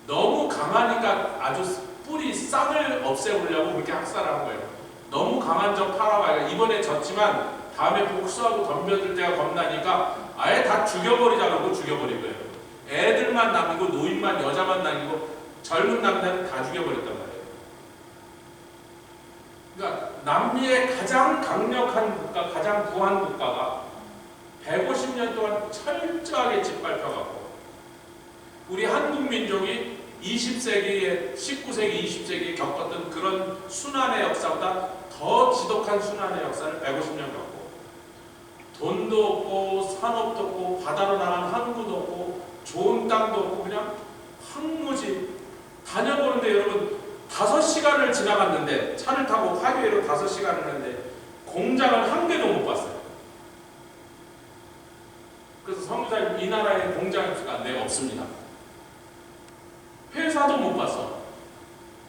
너무 강하니까 아주 뿌리 싹을 없애보려고 그렇게 학살한 거예요. 너무 강한 저 파라과이가 이번에 졌지만 다음에 복수하고 덤벼들 때가 겁나니까 아예 다 죽여버리자 그러고 죽여버린 거예요. 애들만 남기고 노인만 여자만 남기고 젊은 남자는 다 죽여버렸단 말이에요. 그러니까 남미의 가장 강력한 국가, 가장 부한 국가가 150년 동안 철저하게 짓밟혀가고 우리 한국 민족이 20세기에 19세기, 20세기에 겪었던 그런 순환의 역사보다 더 지독한 순환의 역사를 150년 겪고 돈도 없고 산업도 없고 바다로 나간 항구도 없고 좋은 땅도 없고 그냥 황무지 다녀보는데 여러분 5시간을 지나갔는데 차를 타고 하이웨이로 5시간을 했는데 공장을 한 개도 못 봤어요. 그래서 성교사님 이 나라에 공장이 없을까? 네, 없습니다. 회사도 못 봤어.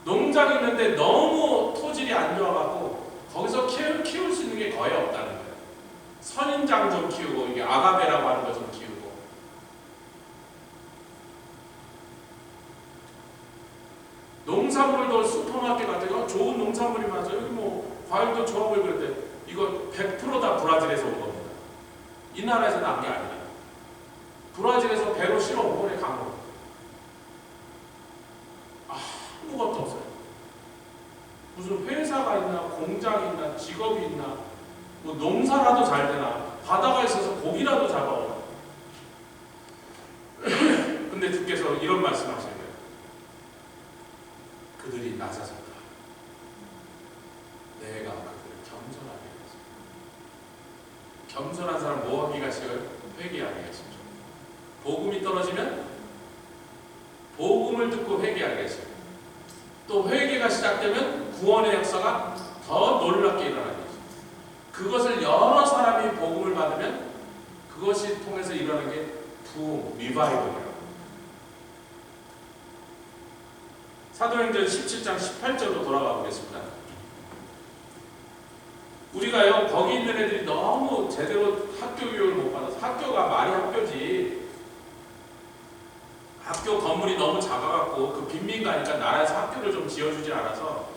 농장 있는데 너무 토질이 안 좋아가지고 거기서 키울 수 있는 게 거의 없다는 거예요. 선인장 좀 키우고 이게 아가베라고 하는 거 좀 키우고 농산물도 슈퍼마켓 같은 거 좋은 농산물이 많아서 여기 뭐 과일도 좋아 보이고 그랬대. 이거 100% 다 브라질에서 온 겁니다. 이 나라에서 난 게 아니에요. 브라질에서 배로 실어온 거래 강으로. 아무것도 없어요. 무슨 회사가 있나 공장이 있나 직업이 있나 뭐 농사라도 잘 되나 바다가 있어서 고기라도 잡아오나. 근데 주께서 이런 말씀하시는 거예요. 그들이 낮아졌다. 내가 그들을 겸손하게 했어. 겸손한 사람 뭐 하기가 싫어요? 회개하기가 싫죠. 복음이 떨어지면 복음을 듣고 회개하기가 싫어요. 또 회개가 시작되면 구원의 역사가 더 놀랍게 일어나게 되죠. 그것을 여러 사람이 복음을 받으면 그것이 통해서 일어나는 게 부흥, 리바이벌이라고. 사도행전 17장 18절로 돌아가 보겠습니다. 우리가요 거기 있는 애들이 너무 제대로 학교 교육을 못 받아서 학교가 말이 학교지 학교 건물이 너무 작아갖고 그 빈민 가니까 나라에서 학교를 좀 지어주지 않아서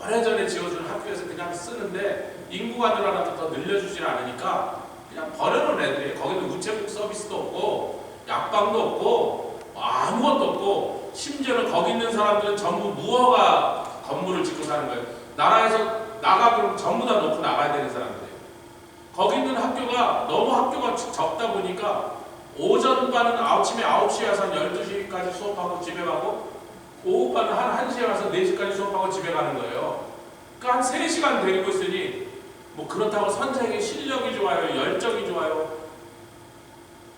오래전에 지어준 학교에서 그냥 쓰는데 인구가 늘어나도 더 늘려주지 않으니까 그냥 버려놓은 애들이에요. 거기는 우체국 서비스도 없고 약방도 없고 아무것도 없고 심지어는 거기 있는 사람들은 전부 무허가 건물을 짓고 사는 거예요. 나라에서 나가면 전부 다 놓고 나가야 되는 사람들이에요. 거기 있는 학교가 너무 학교가 적다 보니까 오전반은 아침에 9시에 와서 한 12시까지 수업하고 집에 가고 오후반은 한 1시에 와서 4시까지 수업하고 집에 가는 거예요. 그러니까 한 3시간 데리고 있으니 뭐 그렇다고 선생의 실력이 좋아요, 열정이 좋아요.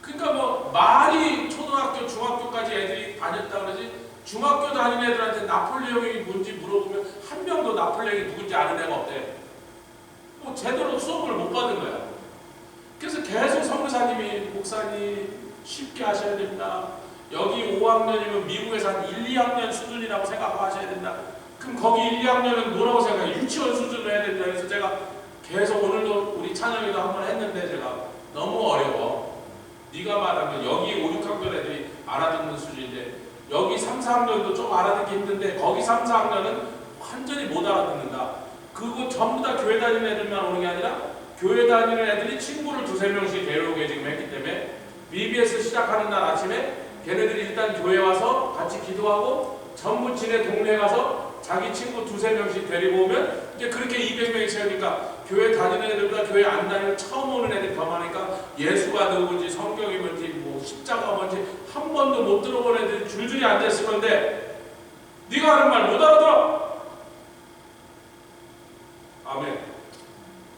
그러니까 뭐 말이 초등학교, 중학교까지 애들이 다녔다 그러지 중학교 다니는 애들한테 나폴레옹이 뭔지 물어보면 한 명도 나폴레옹이 누군지 아는 애가 없대. 뭐 제대로 수업을 못 받은 거야. 그래서 계속 선교사님이 목사님 쉽게 하셔야 됩니다. 여기 5학년이면 미국에서 한 1, 2학년 수준이라고 생각하셔야 된다. 그럼 거기 1, 2학년은 뭐라고 생각해요? 유치원 수준으로 해야 된다. 그래서 제가 계속 오늘도 우리 찬영이도 한번 했는데 제가 너무 어려워. 네가 말하면 여기 5, 6학년 애들이 알아듣는 수준인데 여기 3, 4학년도 좀 알아듣기 힘든데 거기 3, 4학년은 완전히 못 알아듣는다. 그거 전부 다 교회 다니는 애들만 오는 게 아니라 교회 다니는 애들이 친구를 2, 3명씩 데려오게 지금 했기 때문에 BBS 시작하는 날 아침에 걔네들이 일단 교회 와서 같이 기도하고 전부 지네 동네에 가서 자기 친구 2, 3명씩 데리고 오면 이제 그렇게 200명이 채우니까 교회 다니는 애들보다 교회 안 다니는 처음 오는 애들이 더 많으니까 예수가 누구인지 성경이 뭔지 뭐 십자가 뭔지 한 번도 못 들어본 애들이 줄줄이 앉아있을 건데 네가 하는 말 못 알아들어. 아멘.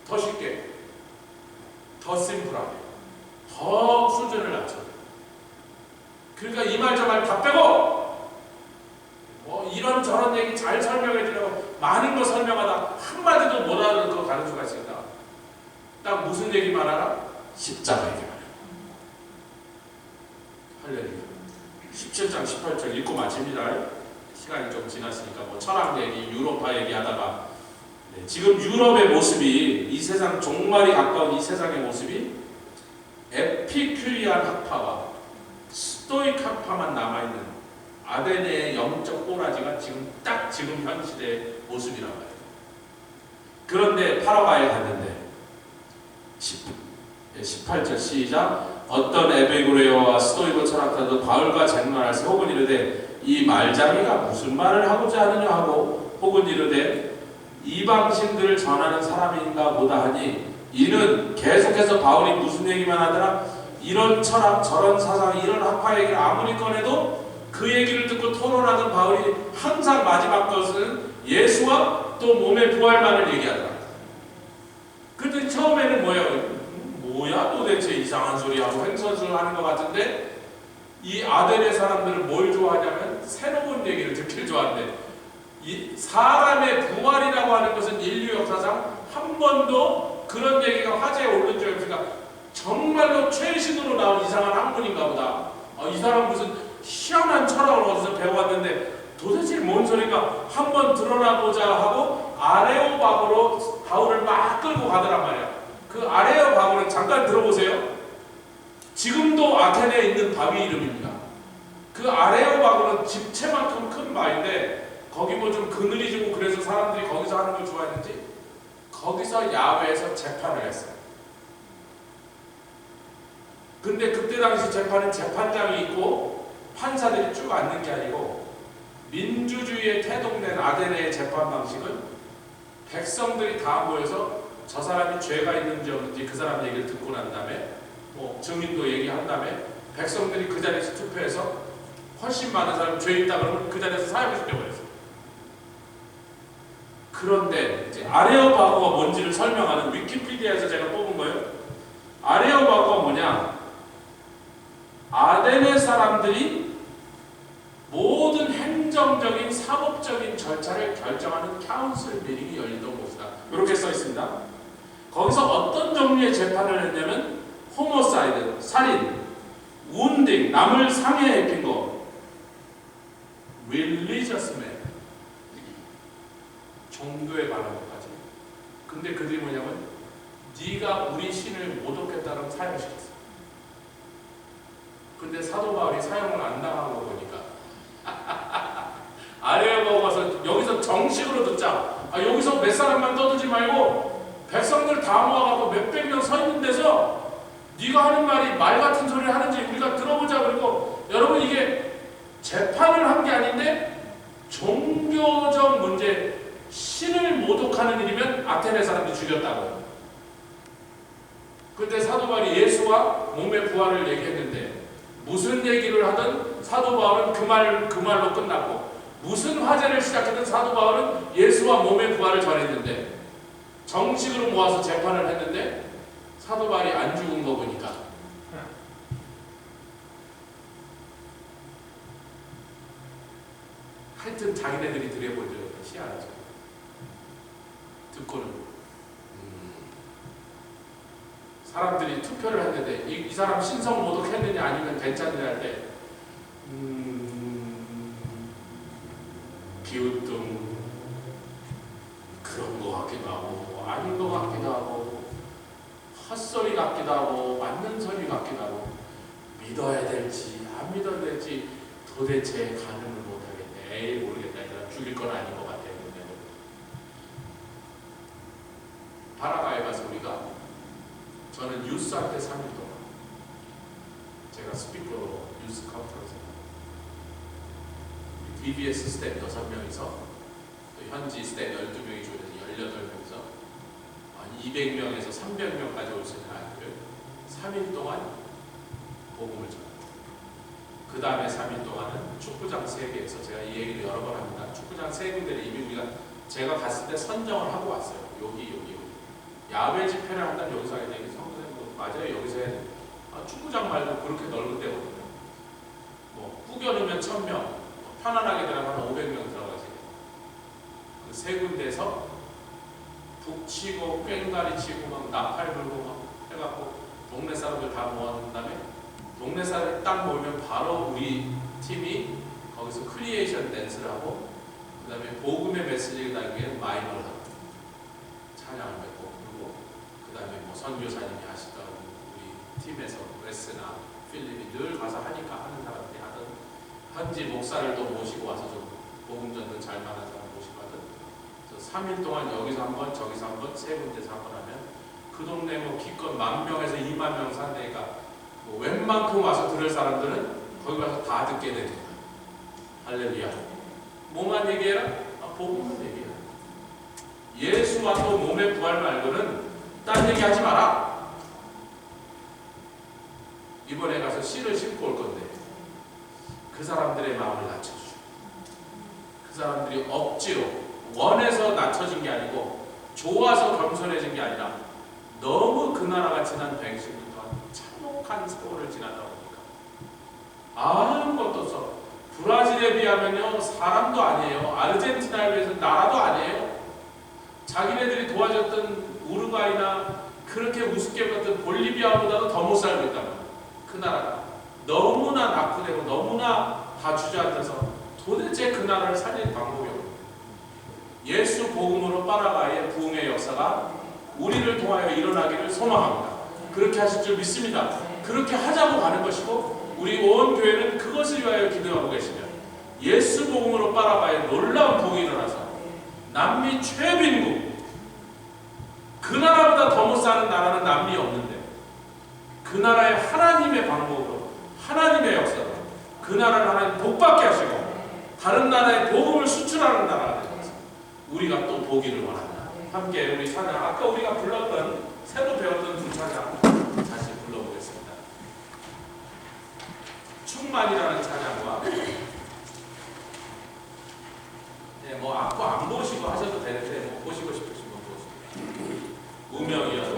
더 쉽게, 더 심플하게, 더 수준을 낮춰. 그러니까 이 말 저 말 다 빼고 뭐 이런저런 얘기 잘 설명해 주려고 많은 거 설명하다 한마디도 못 알아듣는 거 가는 수가 있습니다. 딱 무슨 얘기만 하라? 십자가 얘기만 해요. 할렐루야. 17장 18절 읽고 마칩니다. 시간이 좀 지났으니까 뭐 철학 얘기, 유로파 얘기하다가 지금 유럽의 모습이 이 세상 종말이 가까운 이 세상의 모습이 에피큐리안 학파와 스토익 학파만 남아있는 아데네의 영적 꼬라지가 지금 현 시대의 모습이라고 해요. 그런데 파라과에 갔는데 18절 시작. 어떤 에베구레오와 스토이고 철학자도 바울과 쟁론할세 혹은 이르되 이 말장이가 무슨 말을 하고자 하느냐 하고 혹은 이르되 이방신들을 전하는 사람인가 보다 하니 이는 계속해서 바울이 무슨 얘기만 하더라. 이런 철학 저런 사상 이런 학파 얘기를 아무리 꺼내도 그 얘기를 듣고 토론하던 바울이 항상 마지막 것은 예수와 또 몸의 부활만을 얘기하더라. 그랬더니 처음에는 뭐야 도대체 이상한 소리하고 횡설수설 하는 것 같은데 이 아덴의 사람들은 뭘 좋아하냐면 새로운 얘기를 듣길 좋아하는데 이 사람의 부활이라고 하는 것은 인류 역사상 한 번도 그런 얘기가 화제에 오른 적이 없으니까 정말로 최신으로 나온 이상한 학문인가 보다. 이 사람 무슨 희한한 철학을 어디서 배워왔는데 도대체 뭔 소리가 한번 드러나보자 하고 아레오바고로 바울을 막 끌고 가더란 말이야. 그 아레오바고는 잠깐 들어보세요. 지금도 아테네에 있는 바위 이름입니다. 그 아레오바고는 집채만큼 큰 바위인데 거기 뭐 좀 그늘이 지고 그래서 사람들이 거기서 하는 걸 좋아했는지 거기서 야외에서 재판을 했어요. 근데 그때 당시 재판은 재판장이 있고 판사들이 쭉 앉는 게 아니고 민주주의에 태동된 아데네의 재판 방식은 백성들이 다 모여서 저 사람이 죄가 있는지 없는지 그 사람 얘기를 듣고 난 다음에 뭐 증인도 얘기한 다음에 백성들이 그 자리에서 투표해서 훨씬 많은 사람이 죄 있다 그러면 그 자리에서 사형시켜버렸어요. 그런데 이제 아레오바고가 뭔지를 설명하는 위키피디아에서 제가 뽑은 거예요. 아레오바고가 뭐냐? 아데네 사람들이 모든 행정적인 사법적인 절차를 결정하는 카운슬 미팅이 열리던 곳이다. 이렇게 써 있습니다. 거기서 어떤 종류의 재판을 했냐면 호모사이드, 살인, 운딩, 남을 상해에 입힌 거, religious man, 종교에 관한 것까지. 근데 그들이 뭐냐면 네가 우리 신을 모독했다는 사형시켰어. 근데 사도 바울이 사형을 안 당한 거 보니까 아레오바고 가서 여기서 정식으로 듣자. 여기서 몇 사람만 떠들지 말고 백성들 다 모아갖고 몇백 명 서 있는 데서 네가 하는 말이 말 같은 소리를 하는지 우리가 들어보자. 그리고 여러분 이게 재판을 한 게 아닌데 종교적 문제, 신을 모독하는 일이면 아테네 사람들이 죽였다고. 근데 사도 바울이 예수와 몸의 부활을 얘기했는데 무슨 얘기를 하든 사도 바울은 그 말로 끝났고 무슨 화제를 시작하든 사도 바울은 예수와 몸의 부활을 전했는데 정식으로 모아서 재판을 했는데 사도 바울이 안 죽은 거 보니까 하여튼 자기네들이 들여본 적이 희한하죠. 듣고는 사람들이 투표를 했는데 이 사람 신성 모독했느냐 아니면 괜찮느냐 할 때 비웃음 그런 거 같기도 하고 아닌 거 같기도 하고 헛소리 같기도 하고 맞는 소리 같기도 하고 믿어야 될지 안 믿어야 될지 도대체 가늠을 못하겠네. 에이 모르겠다. 얘들아 죽일 건 아닌 것 같아. 파라과에 가서 저는 유스한테 3일 동안 제가 스피커로 유스 컨퍼런스 DBS 스텝 6명이서 또 현지 스텝 12명이 조여서 18명이서 200명에서 300명까지 올 수 있는 아이들 3일 동안 복음을 전합니다. 그 다음에 3일 동안은 축구장 3개에서 제가 이 얘기를 여러 번 합니다. 축구장 3군데를 이미 우리가 제가 갔을 때 선정을 하고 왔어요. 여기. 야외 집회를 한다면 여기서 해야 되는데 성도님 맞아요. 여기서 해야 돼요. 축구장 말고 그렇게 넓은 데거든요. 뭐 꾸겨놓으면 1000명, 편안하게 들어가면 500명 들어가지. 그 3군데에서 북치고 꽹가리 치고 막 나팔 불고 막 해갖고 동네 사람들 다 모아놓은 다음에 동네 사람이 딱 모이면 바로 우리 팀이 거기서 크리에이션 댄스를 하고 그 다음에 복음의 메시지를 담기는 마이너를 하고 찬양을 맺고 그리고 그 다음에 뭐 선교사님이 하시던 우리 팀에서 웨스나 필립이 늘 가서 하니까 하는 사람들이 하든 현지 목사를 또 모시고 와서 좀 복음 전도 잘 만한 사람 모시고 하든 3일 동안 여기서 한 번 저기서 한 번 3군데서 한 번 하면 그 동네 뭐 기껏 10,000명에서 20,000명 산 데니까 뭐 웬만큼 와서 들을 사람들은 거기 와서 다 듣게 됩니다. 할렐루야. 뭐만 얘기해라? 복음만 얘기해라. 예수와 또 몸의 부활 말고는 딴 얘기 하지 마라. 이번에 가서 씨를 심고 올 건데 그 사람들의 마음을 낮춰주죠. 그 사람들이 억지로 원해서 낮춰진 게 아니고 좋아서 겸손해진 게 아니라 너무 그 나라가 지난 120년 동안 참혹한 세월을 지나다 보니까 아무것도 없어. 브라질에 비하면요 사람도 아니에요. 아르헨티나에 비해서 나라도 아니에요. 자기네들이 도와줬던 우루과이나 그렇게 우습게 봤던 볼리비아보다도 더 못 살고 있단 말이에요. 그 나라가 너무나 낙후되고 너무나 다 주저앉아서 도대체 그 나라를 살릴 방법이 없는 예수 복음으로 파라과이의 부흥의 역사가 우리를 통하여 일어나기를 소망합니다. 그렇게 하실 줄 믿습니다. 그렇게 하자고 가는 것이고 우리 온 교회는 그것을 위하여 기도하고 계시며 예수 복음으로 파라과이의 놀라운 부흥이 일어나서 남미 최빈국 그 나라보다 더 못 사는 나라는 남미 없는데 그 나라의 하나님의 방법으로 하나님의 역사로 그 나라를 하나님 복받게 하시고 다른 나라의 복음을 수출하는 나라가 되어서 우리가 또 보기를 원합니다. 함께 우리 찬양 아까 우리가 불렀던 새로 배웠던 두 찬양 다시 불러보겠습니다. 충만이라는 찬양과 뭐 악보 안 보시고 하셔도 되는데 뭐 보시고 싶으신 분 보시고 우명이요